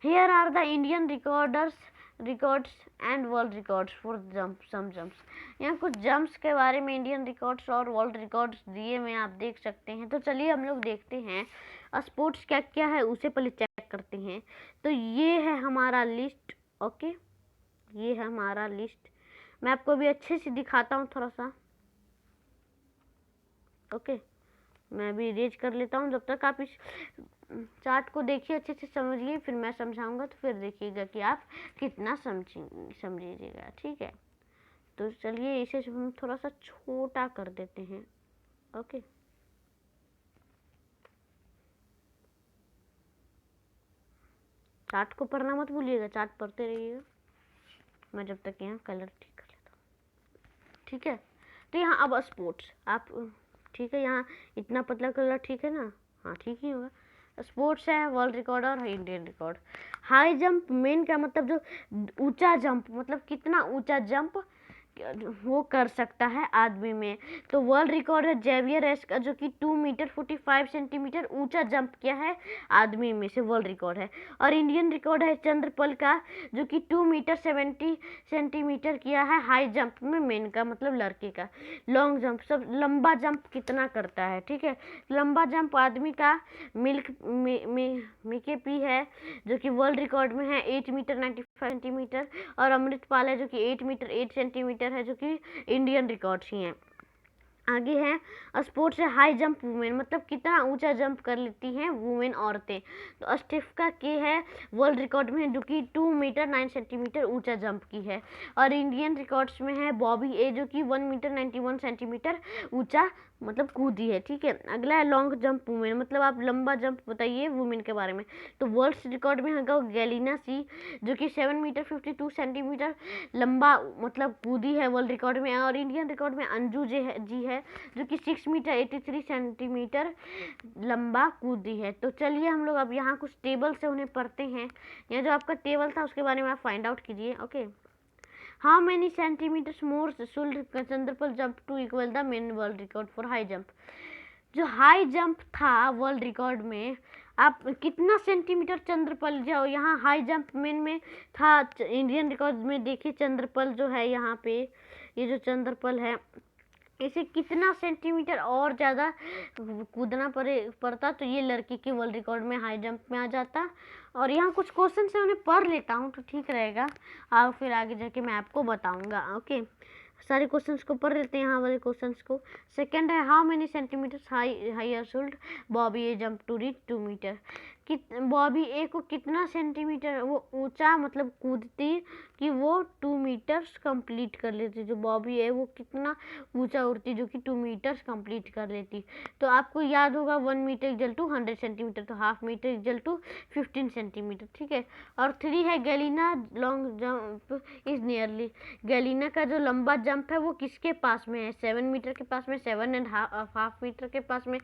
S1: here are the Indian records and world records for some jumps. यहाँ कुछ जंप्स के बारे में इंडियन रिकॉर्ड्स और वर्ल्ड रिकॉर्ड्स दिए हुए आप देख सकते हैं। तो चलिए हम लोग देखते हैं स्पोर्ट्स क्या क्या है, उसे पहले चेक करते हैं। तो ये है हमारा लिस्ट, ओके, ये है हमारा लिस्ट। मैं आपको भी अच्छे से दिखाता हूँ थोड़ा सा, ओके। मैं भी इरेज कर लेता हूँ, जब तक आप इस चार्ट को देखिए, अच्छे से समझिए, फिर मैं समझाऊंगा तो फिर देखिएगा कि आप कितना समझिएगा, ठीक है। तो चलिए इसे हम थोड़ा सा छोटा कर देते हैं, ओके। चार्ट को पढ़ना मत भूलिएगा, चार्ट पढ़ते रहिएगा। मैं जब तक यहाँ कलर ठीक कर लेता हूँ, ठीक है। तो यहाँ अब स्पोर्ट्स, आप ठीक है, यहाँ इतना पतला कलर ठीक है ना, हाँ ठीक ही होगा। स्पोर्ट्स है, वर्ल्ड रिकॉर्ड और Indian record. High jump main का मतलब जो ऊंचा जंप, मतलब कितना ऊंचा जंप वो कर सकता है आदमी में। तो वर्ल्ड रिकॉर्ड है जेवियर एस का, जो कि 2 मीटर 45 सेंटीमीटर ऊंचा जंप किया है आदमी में से, वर्ल्ड रिकॉर्ड है। और इंडियन रिकॉर्ड है चंद्रपल का, जो कि 2 मीटर 70 सेंटीमीटर किया है हाई जंप में, मेन का मतलब लड़के का। लॉन्ग जंप, सब लंबा जंप कितना करता है, ठीक है। लंबा जंप आदमी का मिके पी है, जो कि वर्ल्ड रिकॉर्ड में है 8 मीटर 95 सेंटीमीटर। और अमृतपाल है, जो कि 8 मीटर 8 सेंटीमीटर है, जो कि इंडियन रिकॉर्ड्स ही हैं। आगे है स्पोर्ट्स है हाई जंप वुमेन, मतलब कितना ऊंचा जंप कर लेती हैं वुमेन, औरतें। तो स्टेफका के है वर्ल्ड रिकॉर्ड में, जो कि 2 मीटर 9 सेंटीमीटर ऊंचा जंप की है। और इंडियन रिकॉर्ड्स में है बॉबी ए, जो कि 1 मीटर 91 सेंटीमीटर ऊंचा मतलब कूदी है, ठीक है। अगला है लॉन्ग जंप वुमेन, मतलब आप लंबा जंप बताइए वुमेन के बारे में। तो वर्ल्ड रिकॉर्ड में होगा गैलिना सी, जो कि 7 मीटर 52 सेंटीमीटर लंबा मतलब कूदी है वर्ल्ड रिकॉर्ड में। और इंडियन रिकॉर्ड में अंजू जी है, जो कि 6 मीटर 83 सेंटीमीटर लंबा कूदी है। तो चलिए हम लोग अब यहाँ कुछ टेबल से उन्हें पढ़ते हैं। यहाँ जो आपका टेबल था उसके बारे में आप फाइंड आउट कीजिए। Okay, how many centimetres more should Chandrapal jump to equal the men world record for high jump. जो हाई जंप था वर्ल्ड रिकॉर्ड में, आप कितना सेंटीमीटर चंद्रपल जो यहाँ हाई जंप मेन में था इंडियन रिकॉर्ड में, देखिए चंद्रपल जो है यहाँ पे, ये जो चंद्रपल है इसे कितना सेंटीमीटर और ज़्यादा कूदना पड़ता तो ये लड़की के वर्ल्ड रिकॉर्ड में हाई जंप में आ जाता। और यहाँ कुछ क्वेश्चन से उन्हें पढ़ लेता हूँ तो ठीक रहेगा, और फिर आगे जाके मैं आपको बताऊँगा। ओके, सारे क्वेश्चंस को पढ़ लेते हैं यहाँ वाले क्वेश्चंस को। सेकंड है how many centimetres higher should Bobby A jump to reach 2 metre. Bobby A को कितना सेंटीमीटर वो ऊंचा मतलब कूदती कि वो 2 मीटर्स कंप्लीट कर लेती। जो बॉबी है वो कितना ऊंचा उड़ती जो कि 2 मीटर्स कंप्लीट कर लेती। तो आपको याद होगा 1 मीटर इक्वल टू 100 सेंटीमीटर, तो half metre equal to 15 centimetre, ठीक है। और 3 है Galina long jump is nearly. Galina का जो लंबा जंप है वो किसके पास में है, 7 मीटर के पास में, 7.5 मीटर के पास में,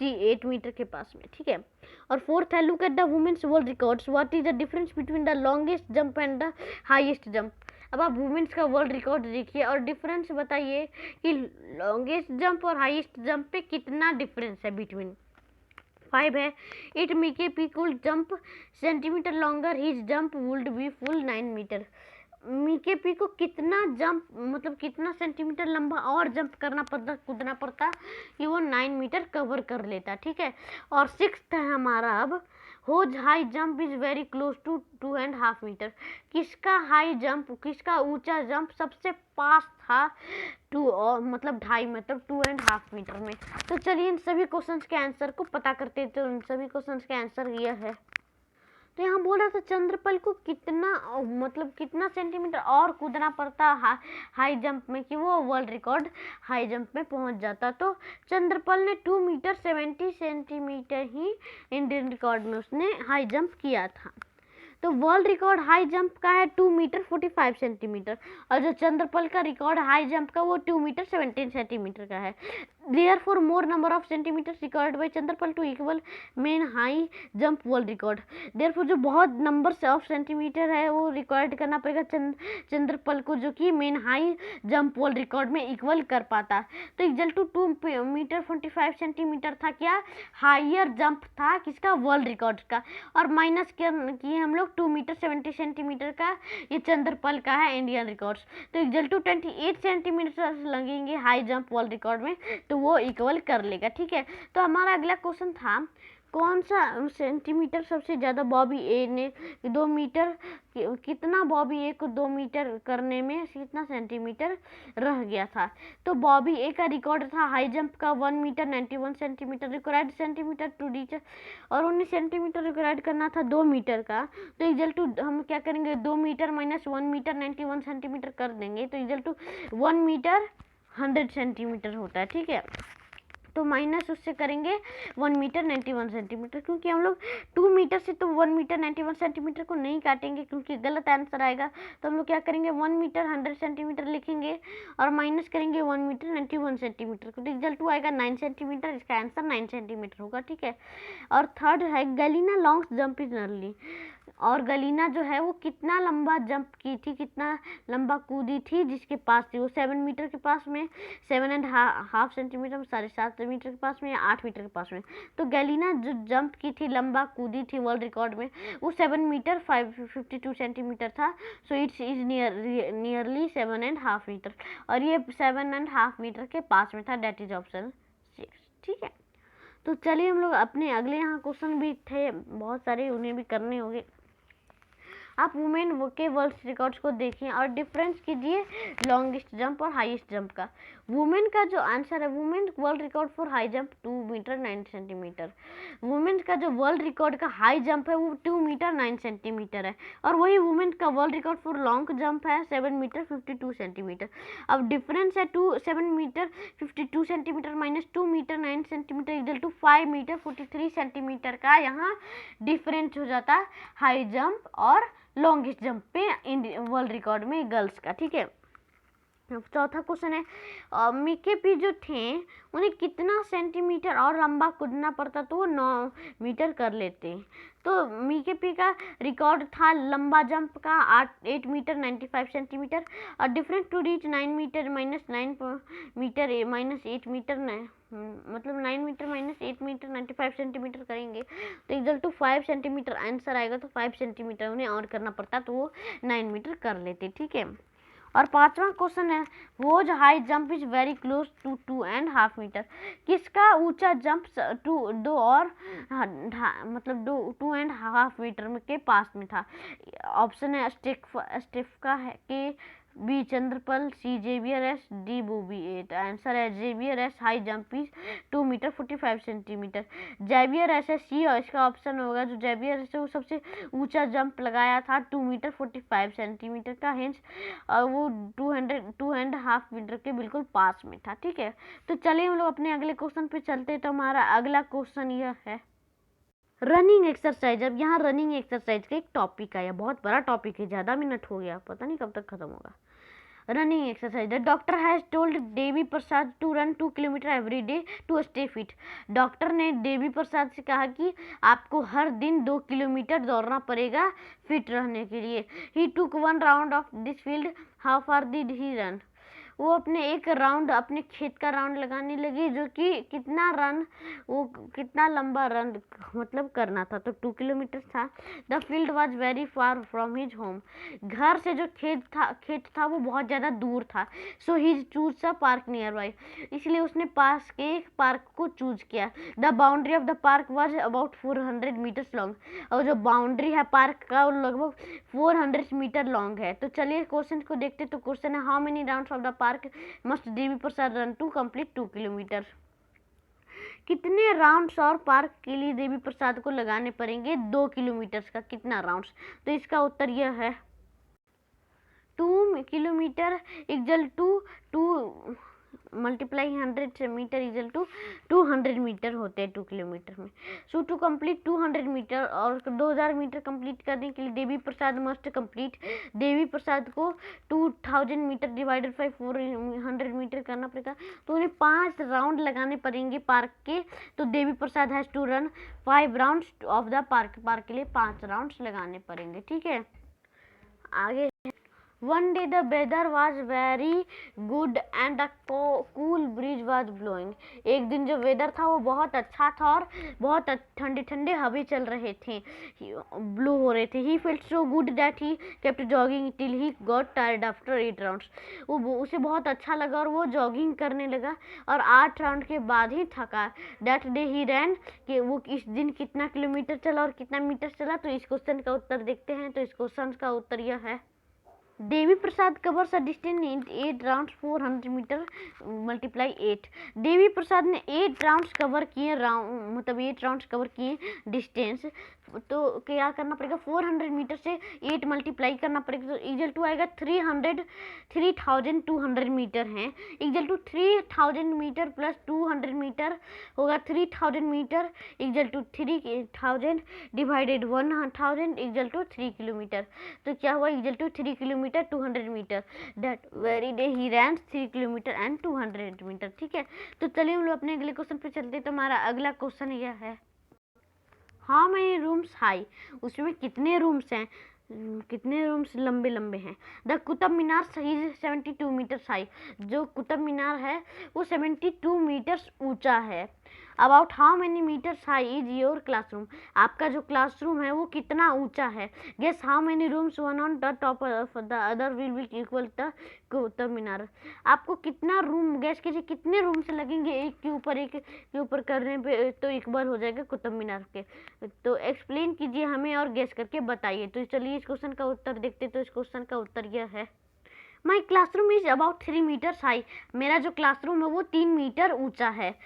S1: 8 मीटर के पास में, ठीक है। और 4th है look at the women's world records, what is the difference between the longest jump and the highest jump. अब आप वुमेन्स का वर्ल्ड रिकॉर्ड देखिए और डिफरेंस बताइए कि लॉन्गेस्ट जंप और हाईएस्ट जंप पे कितना डिफरेंस है बिटवीन। 5 है it Mike P could jump centimetre longer, his jump would be full 9 metre. Mike P को कितना जंप मतलब कितना सेंटीमीटर लंबा और जंप करना पड़ता, कूदना पड़ता कि वो 9 मीटर कवर कर लेता, ठीक है। और 6th है हमारा अब whose high jump is very close to 2.5 metre. किसका हाई जंप, किसका ऊंचा जंप सबसे पास था मतलब 2.5 मतलब 2.5 मीटर में। तो चलिए इन सभी क्वेश्चंस के आंसर को पता करते हैं। तो इन सभी क्वेश्चंस के आंसर यह है। तो यहाँ बोल रहा था चंद्रपल को कितना मतलब कितना सेंटीमीटर और कूदना पड़ता हाई जंप में कि वो वर्ल्ड रिकॉर्ड हाई जंप में पहुंच जाता। तो चंद्रपल ने 2 मीटर 70 सेंटीमीटर ही इंडियन रिकॉर्ड में उसने हाई जंप किया था। तो वर्ल्ड रिकॉर्ड हाई जंप का है 2 मीटर 45 सेंटीमीटर, और जो चंद्रपल का रिकॉर्ड हाई जंप का वो 2 मीटर 17 सेंटीमीटर का है। Therefore, more number of centimeters recorded by चंद्रपल to equal main high jump world record. Therefore, जो बहुत नंबर ऑफ सेंटीमीटर है वो रिकॉर्ड करना पड़ेगा चंद्रपल को, जो कि main high jump world record में इक्वल कर पाता। तो इक्वल टू 2 मीटर 45 सेंटीमीटर था क्या, हाइयर जंप था किसका, वर्ल्ड रिकॉर्ड का। और माइनस किए हम लोग 2 मीटर 70 सेंटीमीटर का, ये चंद्रपल का है इंडियन रिकॉर्ड्स। तो इक्वल टू 28 सेंटीमीटर लगेंगे हाई जंप वर्ल्ड रिकॉर्ड में, तो वो इक्वल कर लेगा, ठीक है। तो हमारा अगला क्वेश्चन था कौन सा सेंटीमीटर सबसे ज़्यादा बॉबी ए ने 2 मीटर कितना बॉबी ए को 2 मीटर करने में कितना सेंटीमीटर रह गया था। तो बॉबी ए का रिकॉर्ड था हाई जंप का 1 metre 91 centimetre required centimetre to reach, और 19 सेंटीमीटर रिक्वायर्ड करना था 2 मीटर का। तो इक्वल टू हम क्या करेंगे 2 मीटर माइनस 1 मीटर 91 सेंटीमीटर कर देंगे, तो इक्वल टू 1 मीटर 100 सेंटीमीटर होता है, ठीक है। तो माइनस उससे करेंगे 1 मीटर 91 सेंटीमीटर, क्योंकि हम लोग 2 मीटर से तो 1 मीटर 91 सेंटीमीटर को नहीं काटेंगे क्योंकि गलत आंसर आएगा। तो हम लोग क्या करेंगे 1 मीटर 100 सेंटीमीटर लिखेंगे और माइनस करेंगे 1 मीटर 91 सेंटीमीटर को, रिजल्ट 2 आएगा 9 सेंटीमीटर। इसका आंसर 9 सेंटीमीटर होगा, ठीक है। और थर्ड है Galina long jump in early. और गलीना जो है वो कितना लंबा जंप की थी, कितना लंबा कूदी थी जिसके पास थी, वो 7 मीटर के पास में, 7.5 सेंटीमीटर, 7.5 मीटर के पास में, 8 मीटर के पास में। तो गलीना जो जंप की थी, लंबा कूदी थी वर्ल्ड रिकॉर्ड में, वो 7 मीटर 52 सेंटीमीटर था। So it's is nearly 7.5 metre, और ये 7.5 मीटर के पास में था। डेट इज ऑप्शन 6, ठीक है। तो चलिए हम लोग अपने अगले यहाँ क्वेश्चन भी थे बहुत सारे, उन्हें भी करने होंगे। आप वुमेन के वर्ल्ड रिकॉर्ड्स को देखिए और डिफरेंस कीजिए लॉन्गेस्ट जंप और हाईएस्ट जंप का। वुमेन का जो आंसर है, women world record for high jump 2 metre 9 centimetre. Women का जो वर्ल्ड रिकॉर्ड का हाई जंप है वो 2 मीटर 9 सेंटीमीटर है, और वही वुमेन का world record for long jump है 7 मीटर 52 सेंटीमीटर। अब डिफरेंस है 7 metre 52 centimetre minus 2 metre 9 centimetre equal to 5 metre 43 centimetre का यहाँ डिफरेंस हो जाता है हाई जंप और लॉन्गेस्ट जंप पे वर्ल्ड रिकॉर्ड में गर्ल्स का, ठीक है। चौथा क्वेश्चन है मिके पी जो थे उन्हें कितना सेंटीमीटर और लंबा कूदना पड़ता तो वो 9 मीटर कर लेते। तो मिके पी का रिकॉर्ड था लंबा जंप का 8 मीटर 95 सेंटीमीटर, और difference to reach 9 metre minus 9 metre minus 8 metre मतलब 9 मीटर माइनस 8 मीटर 95 सेंटीमीटर करेंगे तो इक्वल टू 5 सेंटीमीटर आंसर आएगा। तो 5 सेंटीमीटर उन्हें और करना पड़ता तो वो 9 मीटर कर लेते, ठीक है। और पांचवा क्वेश्चन है वो जो high jump is very close to 2.5 metre. किसका ऊंचा जंप 2.5 मीटर के पास में था। ऑप्शन है स्टिफ का है के, B Chandrapal, C Xavier S, D Bobby 8। Answer है Xavier S high jump is 2 metre 45 centimetre. Xavier S है सी, और इसका ऑप्शन होगा जो जेवियर एस है वो सबसे ऊंचा जंप लगाया था 2 मीटर 45 सेंटीमीटर का, हेंस वो 2.5 मीटर के बिल्कुल पास में था, ठीक है। तो चलिए हम लोग अपने अगले क्वेश्चन पे चलते हैं। तो हमारा अगला क्वेश्चन यह है रनिंग एक्सरसाइज। अब यहाँ रनिंग एक्सरसाइज का एक टॉपिक आया, बहुत बड़ा टॉपिक है, ज़्यादा मिनट हो गया, पता नहीं कब तक खत्म होगा। Running exercise, the doctor has told Devi Prasad to run 2 kilometre every day to stay fit. Doctor ने देवी प्रसाद से कहा कि आपको हर दिन 2 किलोमीटर दौड़ना पड़ेगा फिट रहने के लिए। ही टुक 1 round of this field, how far did he run. वो अपने एक राउंड अपने खेत का राउंड लगाने लगी, जो कि कितना रन, वो कितना लंबा रन मतलब करना था, तो 2 किलोमीटर था। The field was very far from his home. घर से जो खेत था वो बहुत ज़्यादा दूर था। So he choose a park nearby, इसलिए उसने पास के एक पार्क को चूज किया। The boundary of the park was about 400 metres long, और जो बाउंड्री है पार्क का वो लगभग 400 मीटर लॉन्ग है। तो चलिए क्वेश्चन को देखते। तो क्वेश्चन है how many rounds of the park must Devi Prasad run to complete 2 kilometre. कितने राउंड्स और पार्क के लिए देवी प्रसाद को लगाने पड़ेंगे 2 किलोमीटर का, कितना राउंड्स। तो इसका उत्तर यह है 2 kilometre equal to 2 multiply 100 metre equal to 200 metre होते हैं 2 किलोमीटर में। सो टू कंप्लीट 200 मीटर और 2000 मीटर कंप्लीट करने के लिए देवी प्रसाद मस्ट कंप्लीट, देवी प्रसाद को 2000 मीटर डिवाइडेड बाई 400 मीटर करना पड़ेगा। तो उन्हें 5 राउंड लगाने पड़ेंगे पार्क के। तो Devi Prasad has to run 5 rounds of the park के लिए 5 राउंड्स लगाने पड़ेंगे, ठीक है। आगे One day the weather was very good and a cool breeze was blowing. एक दिन जो वेदर था वो बहुत अच्छा था और बहुत ठंडे ठंडे हवा चल रहे थे, ब्लो हो रहे थे। He felt so good that he kept jogging till he got tired after 8 rounds. उसे बहुत अच्छा लगा और वो जॉगिंग करने लगा और 8 राउंड के बाद ही थका। That day he ran, कि वो इस दिन कितना किलोमीटर चला और कितना मीटर चला। तो इस क्वेश्चन का उत्तर देखते हैं। तो इस क्वेश्चन का उत्तर यह है Devi Prasad covers a distance in 8 rounds 400 metre multiply 8। Devi Prasad ने 8 राउंड्स कवर किए, मतलब 8 राउंड्स कवर किए डिस्टेंस तो क्या करना पड़ेगा, 400 मीटर से 8 मल्टीप्लाई करना पड़ेगा, तो इक्वल टू आएगा 3200 मीटर है, equal to 3000 metre plus 200 metre होगा 3000 metre, equal to 3000 divided 1000 equal to 3 kilometre. तो क्या हुआ, equal to 3 kilometre 200 metre, that very day he ran 3 kilometre and 200 metre. ठीक है, तो चलिए हम लोग अपने अगले क्वेश्चन पे चलते हैं। तो हमारा अगला क्वेश्चन यह है, हाउ मेनी रूम्स हाई, उसमें कितने रूम्स हैं, कितने रूम्स लंबे लंबे हैं। द कुतुब मीनार सही 72 मीटर हाई, जो कुतुब मीनार है वो 72 मीटर्स ऊंचा है। About how many metres high is your classroom, आपका जो क्लासरूम है वो कितना ऊंचा है। Guess how many rooms one on the top of the other will be equal the Qutub Minar, आपको कितना रूम, गैस कीजिए कितने रूम्स लगेंगे एक के ऊपर करने पे तो इक्वल हो जाएगा कुतुब मीनार के। तो एक्सप्लेन कीजिए हमें और गेस करके बताइए। तो चलिए इस क्वेश्चन का उत्तर देखते। तो इस क्वेश्चन का उत्तर यह है, my classroom is about 3 metres high, मेरा जो क्लासरूम है वो 3 मीटर ऊंचा है।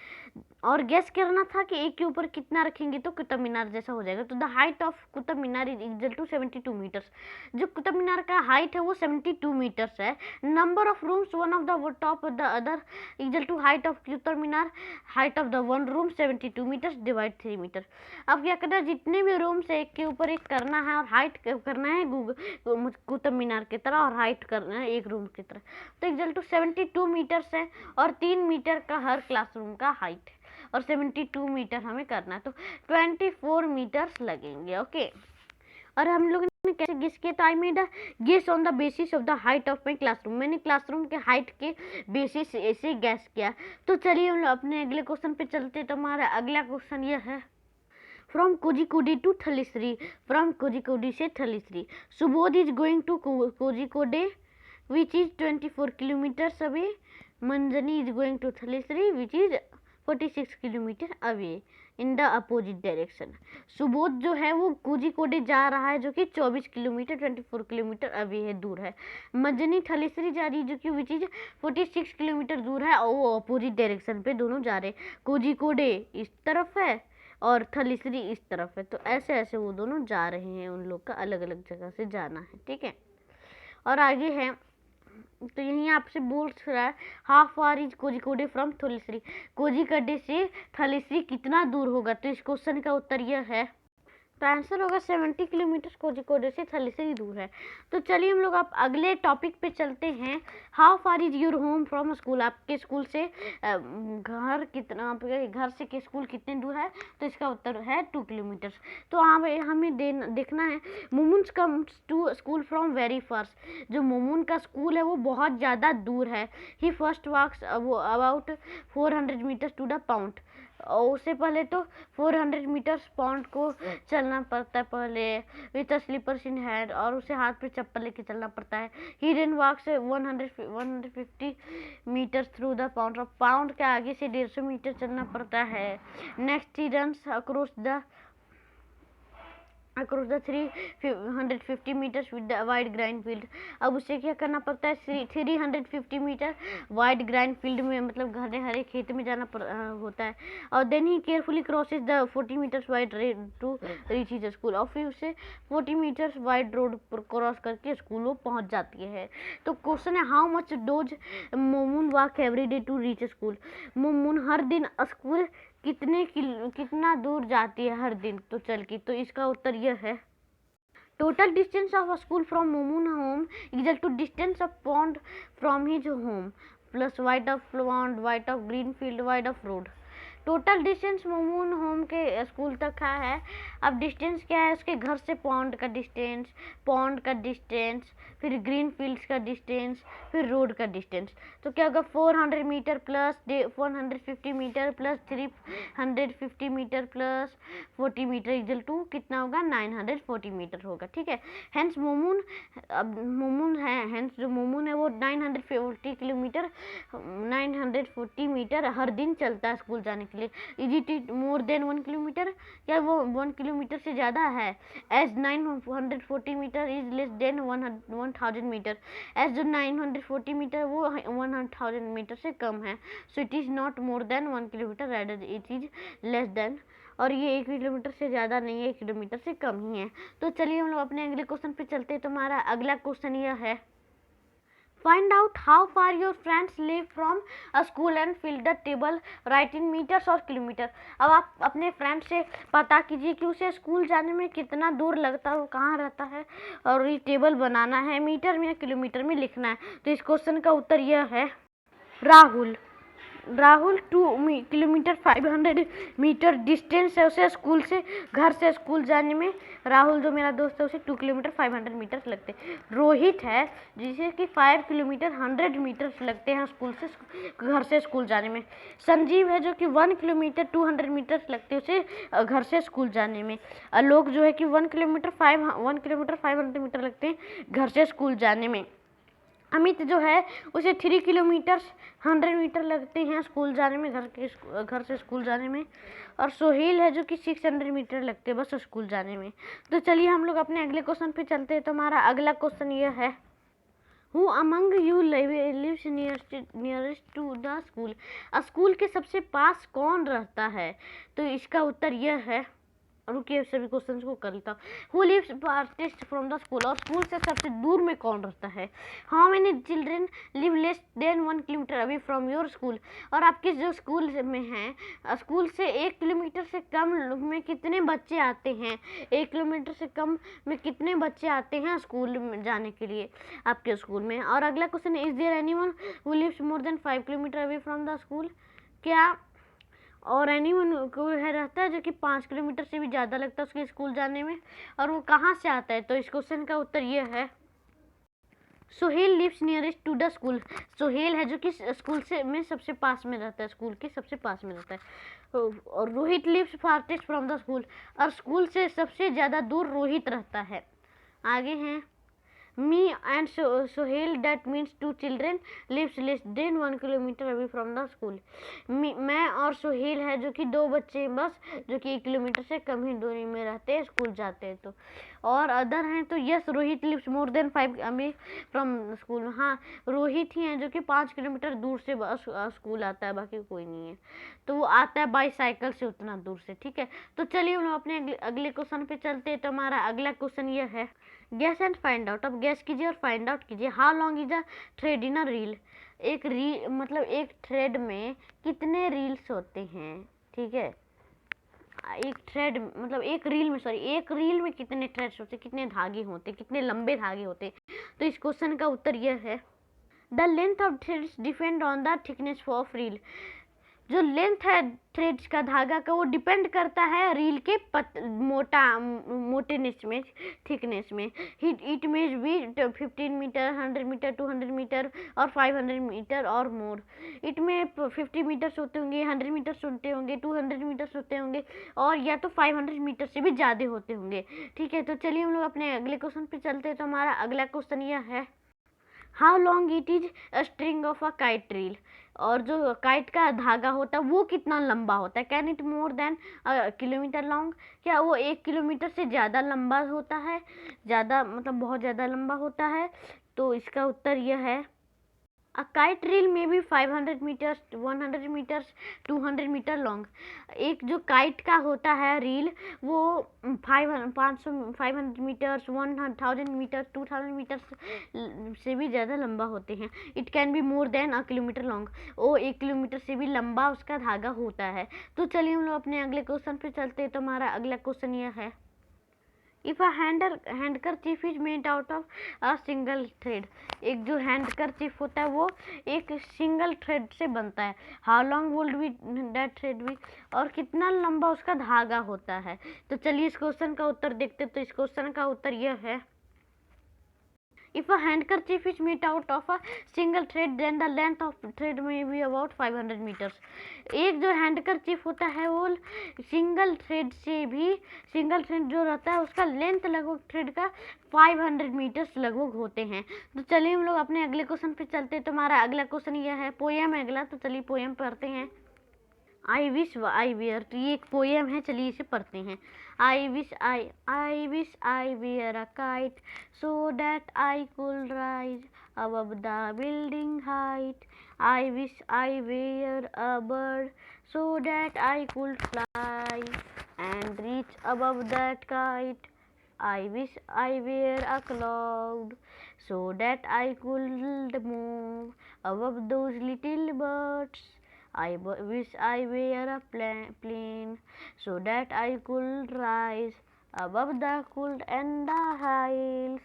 S1: और गेस करना था कि एक के ऊपर कितना रखेंगे तो कुतुब मीनार जैसा हो जाएगा। तो the height of Qutub Minar is equal to 72 metres, जो कुतुब मीनार का हाइट है वो 72 मीटर्स है। Number of rooms one of the top the other equal to height of Qutub Minar, height of the one room 72 metres divide 3 metre. अब क्या करना है, जितने भी रूम्स है एक के ऊपर एक करना है और हाइट करना है कुतुब मीनार की तरह और हाइट करना है एक रूम की तरह। तो इक्वल टू 72 मीटर्स है और 3 मीटर का हर क्लासरूम का हाइट है और 72 मीटर हमें करना है, तो 24 मीटर्स लगेंगे। ओके, और हम लोग ने कैसे गेस किया, तो I made a guess on the basis of the height of my classroom, मैंने क्लासरूम के हाइट के बेसिस से ऐसे गैस किया। तो चलिए हम लोग अपने अगले क्वेश्चन पे चलते। तो हमारा अगला क्वेश्चन यह है, from Kozhikode to Thalassery, from Kozhikode से Thalassery, Subodh is going to Kozhikode which is 24 kilometers away, Manjani is going to Thalesri which is 46 kilometre away in the opposite direction. Subodh जो है वो कोझिकोडे जा रहा है जो कि 24 किलोमीटर 24 किलोमीटर अवे है, दूर है। मंजनी थलीसरी जा रही है जो कि विच इज 46 किलोमीटर दूर है और वो अपोजिट डायरेक्शन पे दोनों जा रहे हैं। कोझिकोडे इस तरफ है और थलीसरी इस तरफ है, तो ऐसे ऐसे वो दोनों जा रहे हैं, उन लोग का अलग अलग जगह से जाना है। ठीक है, और आगे है, तो यही आपसे बोल रहा है, how far is Kozhikode from Thalassery, Kozhikode से थलीसरी कितना दूर होगा। तो इस क्वेश्चन का उत्तर यह है, तो आंसर होगा 70 किलोमीटर कोझिकोडे से थलीसरी दूर है। तो चलिए हम लोग आप अगले टॉपिक पे चलते हैं, how far is your home from school, आपके स्कूल से घर कितना, आपके घर से स्कूल कितने दूर है। तो इसका उत्तर है 2 किलोमीटर। तो हमें देखना है, Momun's comes to school from very first, जो मोमून का स्कूल है वो बहुत ज़्यादा दूर है। He first walks about 400 metres to the pond, और उससे पहले तो 400 मीटर्स पॉन्ड को चलना पड़ता है पहले विथ स्लीपर्स इन हैंड, और उसे हाथ पे चप्पल लेके चलना पड़ता है। He then walks 150 metres through the pond, और पाउंड के आगे से 150 मीटर चलना पड़ता है। Next he runs across the 350 meters with the wide grind field, अब उसे क्या करना पड़ता है, 350 मीटर वाइड ग्राइंड फील्ड में, मतलब घने हरे खेत में जाना होता है। और then he carefully crosses the 40 metres wide to reach the school, और फिर उसे 40 मीटर्स वाइड रोड पर क्रॉस करके स्कूल वो पहुंच जाती है। तो क्वेश्चन है, how much does Momun walk every day to reach school, Momun हर दिन स्कूल कितना दूर जाती है हर दिन तो चल के। तो इसका उत्तर यह है, total distance of school from Momun home equal to distance of pond from his home plus wide of pond wide of green field wide of road. Total distance Momun home के स्कूल तक का है। अब डिस्टेंस क्या है, उसके घर से पॉन्ड का डिस्टेंस, फिर ग्रीन फील्ड्स का डिस्टेंस, फिर रोड का डिस्टेंस। तो क्या होगा, 400 metre plus 150 metre plus 350 metre plus 40 metre equal to कितना होगा, 940 मीटर होगा। ठीक है, हेंस मोमून, अब मोमून है, हेंस जो मोमून है वो 940 मीटर हर दिन चलता है स्कूल जाने के लिए। Is it more than 1 kilometre, क्या वो 1 किलोमीटर से ज़्यादा है। As 940 metre is less than 1000 metre, as जो 940 मीटर वो 1000 मीटर से कम है। So it is not more than 1 kilometre, rather it is less than और ये 1 किलोमीटर से ज़्यादा नहीं है, 1 किलोमीटर से कम ही है। तो चलिए हम लोग अपने अगले क्वेश्चन पे चलते हैं। तो हमारा अगला क्वेश्चन यह है, find out how far your friends live from a school and fill the table write in metres और किलोमीटर। अब आप अपने फ्रेंड से पता कीजिए कि उसे स्कूल जाने में कितना दूर लगता है, वो कहाँ रहता है, और ये टेबल बनाना है, मीटर में या किलोमीटर में लिखना है। तो इस क्वेश्चन का उत्तर यह है राहुल। 2 किलोमीटर 500 मीटर डिस्टेंस है उसे स्कूल से, घर से स्कूल जाने में। राहुल जो मेरा दोस्त है उसे 2 किलोमीटर 500 मीटर लगते। रोहित है जिसे कि 5 किलोमीटर 100 मीटर लगते हैं स्कूल से, घर से स्कूल जाने में। संजीव है जो कि 1 किलोमीटर 200 मीटर लगते हैं उसे घर से स्कूल जाने में। आलोक जो है कि 1 किलोमीटर 500 मीटर लगते हैं घर से स्कूल जाने में। अमित जो है उसे 3 किलोमीटर 100 मीटर लगते हैं स्कूल जाने में, घर से स्कूल जाने में। और सोहेल है जो कि 600 मीटर लगते हैं बस स्कूल जाने में। तो चलिए हम लोग अपने अगले क्वेश्चन पे चलते हैं। तो हमारा अगला क्वेश्चन यह है, who among you lives nearest to the school. School के सबसे पास कौन रहता है? तो इसका उत्तर यह है, रुकिए सभी क्वेश्चन को कर लेता हूँ। Who lives farthest from the school, और स्कूल से सबसे दूर में कौन रहता है? How many children live less than 1 kilometre away from your school. और आपके जो स्कूल में हैं, स्कूल से 1 किलोमीटर से कम में कितने बच्चे आते हैं? 1 किलोमीटर से कम में कितने बच्चे आते हैं स्कूल में जाने के लिए आपके स्कूल में? और अगला question, is there anyone who lives more than 5 kilometre away from the school. क्या और एनीवन को है रहता है जो कि 5 किलोमीटर से भी ज़्यादा लगता है उसके स्कूल जाने में, और वो कहाँ से आता है? तो इस क्वेश्चन का उत्तर ये है, Sohail lives nearest to the school. Sohail है जो कि स्कूल से में सबसे पास में रहता है, स्कूल के सबसे पास में रहता है। और Rohit lives farthest from the school, और स्कूल से सबसे ज़्यादा दूर रोहित रहता है। आगे हैं, Me and Sohail, that means 2 children lives less than 1 kilometer away from the school. मैं और सोहेल है जो कि 2 बच्चे बस जो कि 1 किलोमीटर से कम ही दूरी में रहते हैं, स्कूल जाते हैं। तो और अदर हैं तो yes, Rohit lives more than 5 away from school. हाँ, रोहित ही है जो कि 5 किलोमीटर दूर से बस स्कूल आता है, बाकी कोई नहीं है। तो वो आता है बाई साइकिल से उतना दूर से, ठीक है। तो चलिए हम अपने अगले क्वेश्चन पे चलते हैं। तो हमारा अगला क्वेश्चन यह है, गैस एंड फाइंड आउट। अब गैस कीजिए और फाइंड आउट कीजिए, how long is a thread in a reel. एक रील मतलब एक थ्रेड में कितने रील्स होते हैं, ठीक है। एक थ्रेड मतलब एक रील में कितने थ्रेड्स होते, कितने धागे होते, कितने लंबे धागे होते। तो इस क्वेश्चन का उत्तर यह है, the length of threads depend on the thickness of reel. जो लेंथ है थ्रेड्स का, धागा का, वो डिपेंड करता है रील के मोटेनेस में, थिकनेस में। इट में भी 15 मीटर, 100 मीटर, 200 मीटर और 500 मीटर और मोर। इट में 50 मीटर्स होते होंगे, 100 मीटर्स होते होंगे, 200 मीटर्स होते होंगे, और या तो 500 मीटर से भी ज़्यादा होते होंगे, ठीक है। तो चलिए हम लोग अपने अगले क्वेश्चन पे चलते हैं। तो हमारा अगला क्वेश्चन यह है, how long it is a string of a kite reel. और जो काइट का धागा होता है वो कितना लंबा होता है? Can it more then kilometre long. क्या वो 1 किलोमीटर से ज़्यादा लंबा होता है? ज़्यादा मतलब बहुत ज़्यादा लंबा होता है। तो इसका उत्तर यह है, अ काइट रील में भी 500 मीटर्स, 100 मीटर्स, 200 मीटर लॉन्ग। एक जो काइट का होता है रील, वो 500 मीटर्स, 1000 मीटर्स, 2000 मीटर्स से भी ज़्यादा लंबा होते हैं। It can be more than a kilometre long. वो 1 किलोमीटर से भी लंबा उसका धागा होता है। तो चलिए हम लोग अपने अगले क्वेश्चन पे चलते हैं। तो हमारा अगला क्वेश्चन यह है, if a handkerchief is made out of a single thread. एक जो हैंडकरचीफ होता है वो एक सिंगल थ्रेड से बनता है। How long would be that thread be. और कितना लंबा उसका धागा होता है। तो चलिए इस क्वेश्चन का उत्तर देखते। तो इस क्वेश्चन का उत्तर यह है, if a handkerchief is made out of a single thread then the length of thread may be about 500 meters. एक जो हैंडकरचीफ होता है वो सिंगल थ्रेड जो रहता है उसका लेंथ लगभग थ्रेड का 500 मीटर्स लगभग होते हैं। तो चलिए हम लोग अपने अगले क्वेश्चन पे चलते हैं। तो हमारा अगला क्वेश्चन यह है, पोएम है अगला। तो चलिए पोएम पढ़ते हैं। I wish I were. तो ये एक पोएम है, चलिए इसे पढ़ते हैं। I wish I were a kite so that I could rise above the building height. I wish I were a bird so that I could fly. and reach above that kite. I wish I were a cloud so that I could move above those little birds. I wish I were a plane so that I could rise above the cold and the hills.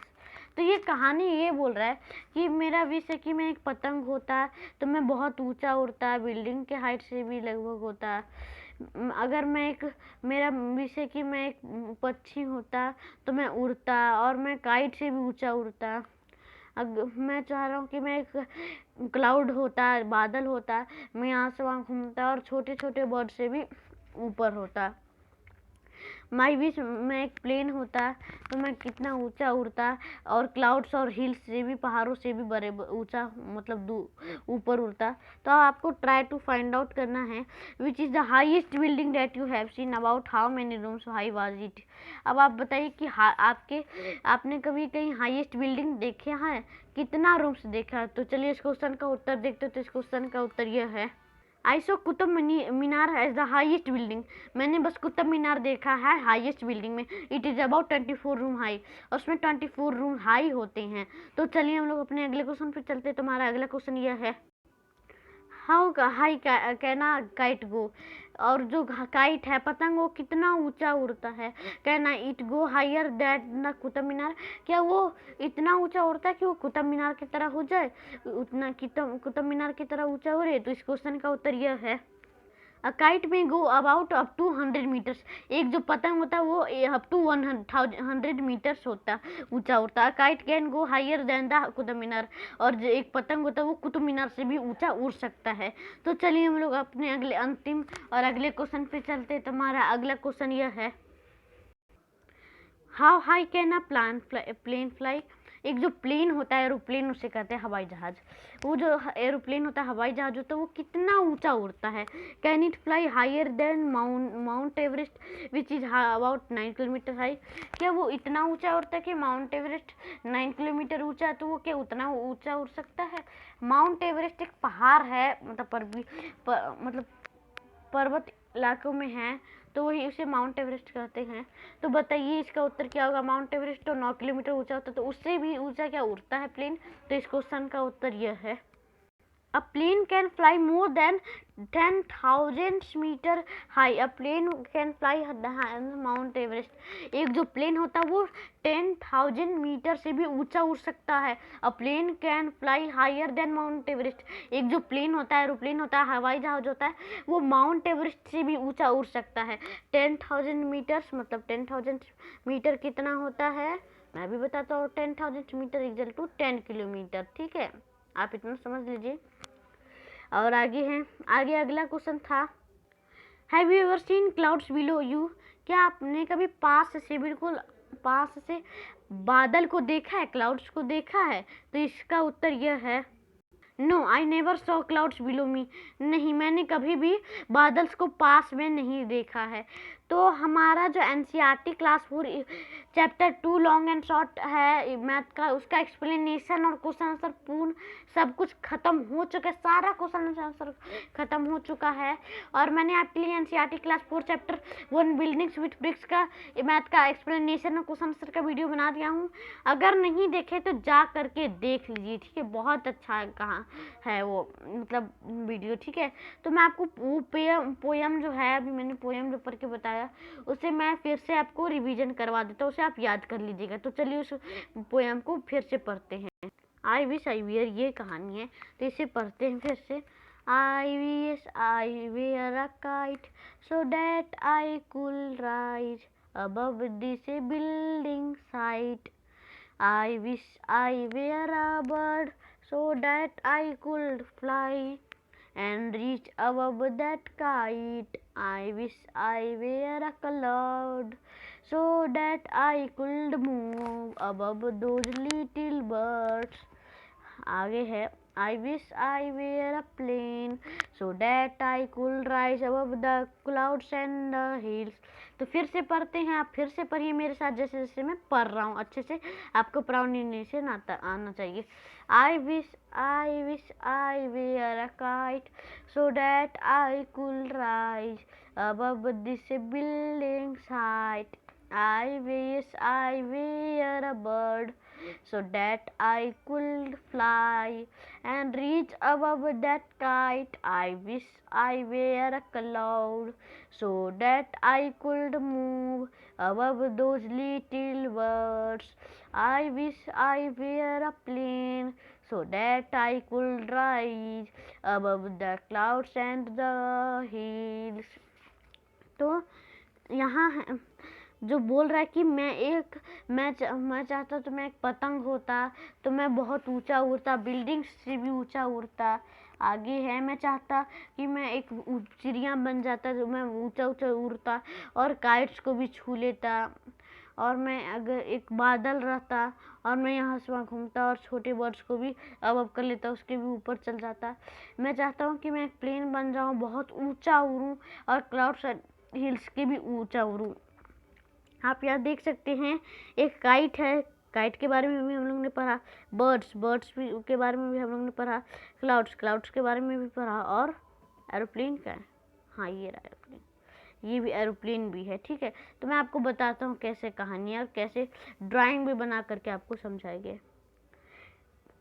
S1: तो ये कहानी ये बोल रहा है कि मेरा विश है कि मैं एक पतंग होता तो मैं बहुत ऊंचा उड़ता, बिल्डिंग के हाइट से भी लगभग होता। अगर मैं एक मेरा विश है कि मैं एक पक्षी होता तो मैं उड़ता और मैं काइट से भी ऊंचा उड़ता। मैं चाह रहा हूँ कि मैं एक क्लाउड होता, बादल होता, मैं यहाँ से वहाँ घूमता और छोटे छोटे बर्ड से भी ऊपर होता। माई विश मैं एक प्लेन होता तो मैं कितना ऊंचा उड़ता और क्लाउड्स और हिल्स से भी, पहाड़ों से भी बड़े ऊंचा मतलब ऊपर उड़ता। तो आपको ट्राई टू फाइंड आउट करना है which is the highest building that you have seen, about how many rooms high was it. अब आप बताइए कि आपने कभी कहीं हाईएस्ट बिल्डिंग देखे हैं, कितना रूम्स देखा। तो चलिए इस क्वेश्चन का उत्तर देखते हो। तो इस क्वेश्चन का उत्तर यह है आई सो Qutub Minar as the highest building. मैंने बस कुतुब मीनार देखा है हाईएस्ट बिल्डिंग में। It is about 24 room high और उसमें 24 रूम हाई होते हैं। तो चलिए हम लोग अपने अगले क्वेश्चन पे चलते हैं। तुम्हारा अगला क्वेश्चन यह है how high can a kite go. और जो काइट है पतंग वो कितना ऊंचा उड़ता है। Can it go higher than the Qutub Minar. क्या वो इतना ऊंचा उड़ता है कि वो कुतुब मीनार की तरह हो जाए, उतना कुतुब मीनार की तरह ऊंचा उड़े। तो इस क्वेश्चन का उत्तर यह है अ काइट में go about up to 100 metres. एक जो पतंग होता है वो अप टू 100 मीटर्स होता ऊंचा उड़ता है। Kite can go higher than the Qutub Minar. और जो एक पतंग होता है वो कुतुब मीनार से भी ऊंचा उड़ सकता है। तो चलिए हम लोग अपने अगले अंतिम और अगले क्वेश्चन पे चलते हैं। तुम्हारा अगला क्वेश्चन यह है how high can a plane fly. एक जो प्लेन होता है एरोप्लेन, उसे कहते हैं हवाई जहाज। वो जो एरोप्लेन होता है हवाई जहाज होता है वो कितना ऊंचा उड़ता है। Can it fly higher than Mount Everest which is about 9 kilometre high. क्या वो इतना ऊंचा उड़ता है कि माउंट एवरेस्ट 9 किलोमीटर ऊंचा है। तो वो क्या उतना ऊंचा उड़ सकता है। माउंट एवरेस्ट एक पहाड़ है, मतलब पर्वत इलाकों में है, तो वही उसे माउंट एवरेस्ट कहते हैं। तो बताइए इसका उत्तर क्या होगा। माउंट एवरेस्ट तो 9 किलोमीटर ऊंचा होता है, तो उससे भी ऊंचा क्या उड़ता है प्लेन। तो इस क्वेश्चन का उत्तर यह है A plane can fly more than 10,000 metre high. A plane can fly Mount Everest. एक जो प्लेन होता है वो 10,000 मीटर से भी ऊंचा उड़ सकता है। A plane can fly higher than mount Everest. एक जो प्लेन होता है, एरोप्लेन होता है, हवाई जहाज होता है, वो माउंट एवरेस्ट से भी ऊंचा उड़ सकता है। 10,000 मीटर्स मतलब 10,000 मीटर कितना होता है, मैं भी बताता हूँ। 10,000 मीटर इक्वल टू 10 किलोमीटर। ठीक है, आप इतना समझ लीजिए। और आगे अगला क्वेश्चन था have you ever seen clouds below you. क्या आपने कभी बिल्कुल पास से बादल को देखा है, क्लाउड्स को देखा है। तो इसका उत्तर यह है no I never saw clouds below me. नहीं, मैंने कभी भी बादल्स को पास में नहीं देखा है। तो हमारा जो NCERT class 4 chapter 2 long and short है मैथ का, उसका एक्सप्लेनेशन और क्वेश्चन आंसर पूर्ण सब कुछ खत्म हो चुका है। सारा क्वेश्चन आंसर खत्म हो चुका है। और मैंने आपके लिए NCERT class 4 chapter 1 buildings with bricks का मैथ का एक्सप्लेनेशन और क्वेश्चन आंसर का वीडियो बना दिया हूँ। अगर नहीं देखे तो जा करके देख लीजिए। ठीक है, बहुत अच्छा कहाँ है वो मतलब वीडियो। ठीक है, तो मैं आपको वो पोयम जो है, अभी मैंने पोयम जो पढ़ के बताया उसे मैं फिर से आपको रिवीजन करवा देता हूँ, उसे आप याद कर लीजिएगा। तो चलिए उस पोयम को फिर से पढ़ते हैं। आई विश आई वियर ये कहानी है, तो इसे पढ़ते हैं फिर से। आई wish I wear a kite so that I could rise above this building site. I wish I were a bird so that I could fly and reach above that kite. I wish I were a cloud so that I could move above those little birds. आगे है I wish I were a plane so that I could rise above the clouds and the hills. तो फिर से पढ़ते हैं, आप फिर से पढ़िए मेरे साथ जैसे जैसे मैं पढ़ रहा हूँ, अच्छे से आपको प्रोनाउंसिएशन आना चाहिए। I wish I were a kite so that I could rise above this building's height. I wish I were a bird so that I could fly and reach above that kite. I wish I were a cloud so that I could move above those little birds. I wish I were a plane so that I could rise above the clouds and the hills. तो यहाँ है जो बोल रहा है कि मैं चाहता तो मैं एक पतंग होता तो मैं बहुत ऊंचा उड़ता, बिल्डिंग से भी ऊंचा उड़ता। आगे है मैं चाहता कि मैं एक चिड़िया बन जाता तो मैं ऊंचा ऊंचा उड़ता और काइट्स को भी छू लेता। और मैं अगर एक बादल रहता और मैं यहाँ से वहाँ घूमता और छोटे बर्ड्स को भी अब कर लेता, उसके भी ऊपर चल जाता। मैं चाहता हूँ कि मैं एक प्लेन बन जाऊँ, बहुत ऊंचा उड़ूँ और क्लाउड्स हिल्स के भी ऊंचा उड़ूँ। आप यहाँ देख सकते हैं एक काइट है, काइट के बारे में भी हम लोग ने पढ़ा, बर्ड्स भी के बारे में भी हम लोग ने पढ़ा, क्लाउड्स के बारे में भी पढ़ा, और एरोप्लेन का है, हाँ ये रहा एरोप्लेन, ये भी एरोप्लेन भी है। ठीक है, तो मैं आपको बताता हूँ कैसे कहानी और कैसे ड्राइंग भी बना करके आपको समझाएंगे।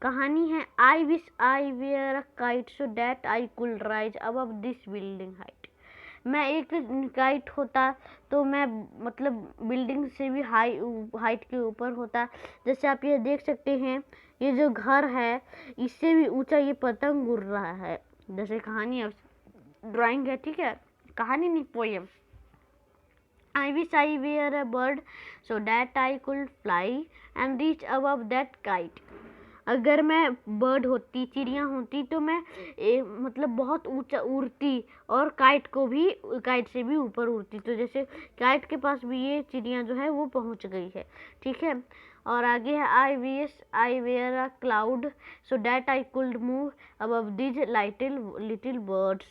S1: कहानी है I wish I were a kite so that I could rise above this building height. मैं एक काइट होता तो मैं मतलब बिल्डिंग से भी हाइट के ऊपर होता। जैसे आप ये देख सकते हैं ये जो घर है इससे भी ऊंचा ये पतंग उड़ रहा है। जैसे कहानी ड्राइंग है, ठीक है, कहानी नहीं poem. I wish I were a bird so that I could fly and reach above that kite. अगर मैं बर्ड होती, चिड़िया होती तो मैं मतलब बहुत ऊंचा उड़ती और काइट से भी ऊपर उड़ती। तो जैसे काइट के पास भी ये चिड़िया जो है वो पहुंच गई है। ठीक है, और आगे है I wish I were a cloud so that I could move above these little birds.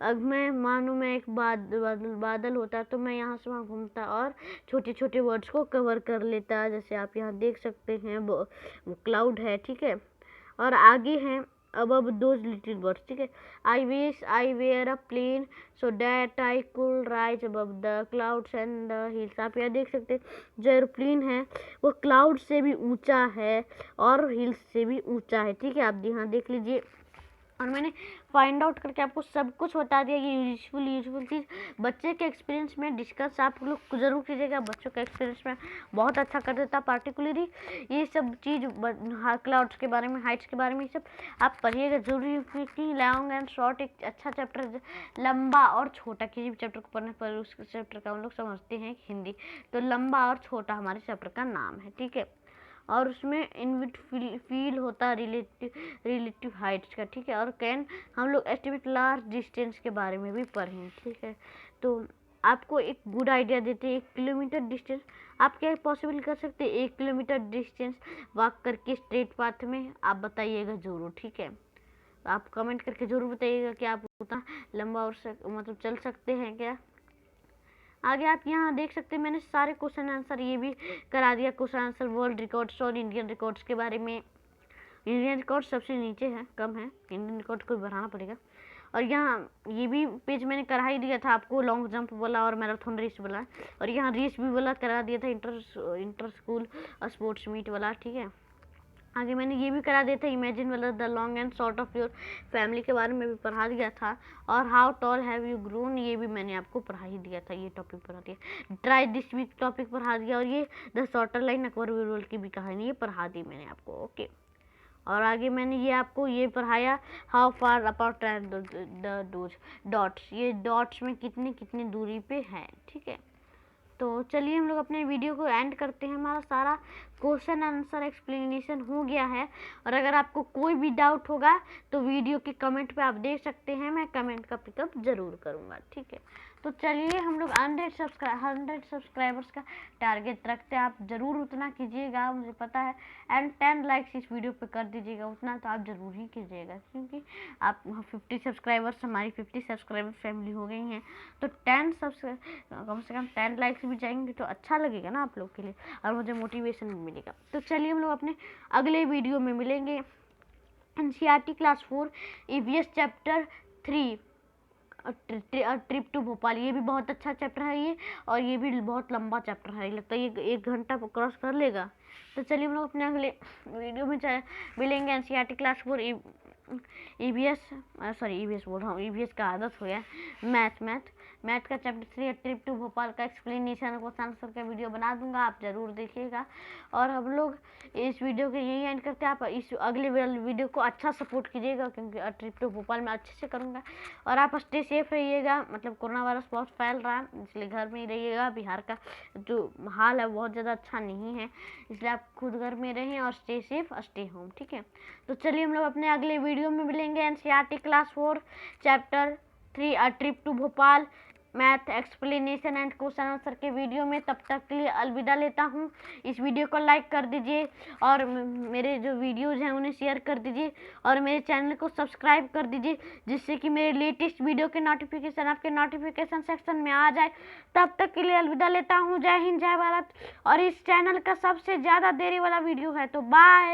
S1: अब मैं मानो मैं एक बादल होता तो मैं यहाँ से वहाँ घूमता और छोटे छोटे वर्ड्स को कवर कर लेता। जैसे आप यहाँ देख सकते हैं वो क्लाउड है, ठीक है, और आगे हैं अबव दोज लिटिल बर्ड्स। ठीक है, I wish I were a plane so that I could rise above the clouds and the hills. आप यहाँ देख सकते हैं जो एरोप्लेन है वो क्लाउड से भी ऊंचा है और हिल्स से भी ऊंचा है। ठीक है, आप यहाँ देख लीजिए, और मैंने फाइंड आउट करके आपको सब कुछ बता दिया। ये यूजफुल चीज़ बच्चे के एक्सपीरियंस में डिस्कस आप लोग ज़रूर कीजिएगा। बच्चों का एक्सपीरियंस में बहुत अच्छा कर देता, पार्टिकुलरली ये सब चीज़ क्लाउड्स के बारे में, हाइट्स के बारे में, ये सब आप पढ़िएगा जरूरी। क्योंकि लॉन्ग एंड शॉर्ट एक अच्छा चैप्टर, लंबा और छोटा किसी भी चैप्टर को पढ़ने पर उस चैप्टर का हम लोग समझते हैं हिंदी, तो लंबा और छोटा हमारे चैप्टर का नाम है। ठीक है, और उसमें इनविट फील होता रिलेटिव हाइट्स का। ठीक है, और कैन हम लोग एस्टिमेट लार्ज डिस्टेंस के बारे में भी पढ़ें। ठीक है, तो आपको एक गुड आइडिया देते हैं। 1 किलोमीटर डिस्टेंस आप क्या पॉसिबल कर सकते हैं? 1 किलोमीटर डिस्टेंस वॉक करके स्ट्रेट पाथ में, आप बताइएगा ज़रूर। ठीक है, आप कमेंट करके ज़रूर बताइएगा कि आप उतना लंबा और मतलब चल सकते हैं क्या। आगे आप यहाँ देख सकते हैं मैंने सारे क्वेश्चन आंसर ये भी करा दिया, क्वेश्चन आंसर वर्ल्ड रिकॉर्ड्स और इंडियन रिकॉर्ड्स के बारे में। इंडियन रिकॉर्ड सबसे नीचे है, कम है, इंडियन रिकॉर्ड को बढ़ाना पड़ेगा। और यहाँ ये भी पेज मैंने करा ही दिया था आपको, लॉन्ग जंप वाला और मैराथन रेस वाला, और यहाँ रेस भी वाला करा दिया था, इंटर स्कूल स्पोर्ट्स मीट वाला। ठीक है, आगे मैंने ये भी करा दिया था इमेजिन वाला, the long and short of your family के बारे में भी पढ़ा दिया था, और how tall have you grown ये भी मैंने आपको पढ़ा ही दिया था, ये टॉपिक पढ़ा दिया। ट्राई दिस वीक टॉपिक पढ़ा दिया, और ये the shorter line Akbar Birbal की भी कहानी ये पढ़ा दी मैंने आपको। ओके, और आगे मैंने ये आपको ये पढ़ाया how far apart the dots, ये डॉट्स में कितनी दूरी पे है। ठीक है, तो चलिए हम लोग अपने वीडियो को एंड करते हैं। हमारा सारा क्वेश्चन आंसर एक्सप्लेनेशन हो गया है, और अगर आपको कोई भी डाउट होगा तो वीडियो के कमेंट पे आप देख सकते हैं, मैं कमेंट का पिकअप ज़रूर करूँगा। ठीक है, तो चलिए हम लोग 100 सब्सक्राइबर्स का टारगेट रखते हैं। आप ज़रूर उतना कीजिएगा, मुझे पता है। एंड 10 लाइक्स इस वीडियो पे कर दीजिएगा, उतना तो आप ज़रूर ही कीजिएगा, क्योंकि आप 50 सब्सक्राइबर्स, हमारी 50 सब्सक्राइबर फैमिली हो गई हैं। तो 10 कम से कम 10 लाइक्स भी जाएंगे तो अच्छा लगेगा ना आप लोग के लिए, और मुझे मोटिवेशन भी मिलेगा। तो चलिए हम लोग अपने अगले वीडियो में मिलेंगे। NCERT class 4 EVS chapter 3 trip to Bhopal, ये भी बहुत अच्छा चैप्टर है ये, और ये भी बहुत लंबा चैप्टर है, लगता है ये 1 घंटा क्रॉस कर लेगा। तो चलिए हम लोग अपने अगले वीडियो में मिलेंगे। NCERT क्लास 4 EVS बोल रहा हूँ, EVS का आदत हो गया, मैथ का चैप्टर 3 ट्रिप टू भोपाल का एक्सप्लेनेशन और क्वेश्चन आंसर का वीडियो बना दूंगा, आप ज़रूर देखिएगा। और हम लोग इस वीडियो के यही एंड करते हैं। आप इस अगले वीडियो को अच्छा सपोर्ट कीजिएगा, क्योंकि ट्रिप टू भोपाल में अच्छे से करूँगा। और आप स्टे सेफ रहिएगा, मतलब कोरोना वायरस बहुत फैल रहा है, इसलिए घर में ही रहिएगा। बिहार का जो हाल है बहुत ज़्यादा अच्छा नहीं है, इसलिए आप खुद घर में रहें और स्टे सेफ, स्टे होम, ठीक है। तो चलिए हम लोग अपने अगले वीडियो में मिलेंगे। NCERT class 4 chapter 3 trip to Bhopal math explanation and question answer के वीडियो में। तब तक के लिए अलविदा लेता हूँ। इस वीडियो को लाइक कर दीजिए, और मेरे जो वीडियोज़ हैं उन्हें शेयर कर दीजिए, और मेरे चैनल को सब्सक्राइब कर दीजिए, जिससे कि मेरे लेटेस्ट वीडियो के नोटिफिकेशन आपके नोटिफिकेशन सेक्शन में आ जाए। तब तक के लिए अलविदा लेता हूँ। जय हिंद, जय भारत। और इस चैनल का सबसे ज़्यादा देरी वाला वीडियो है, तो बाय।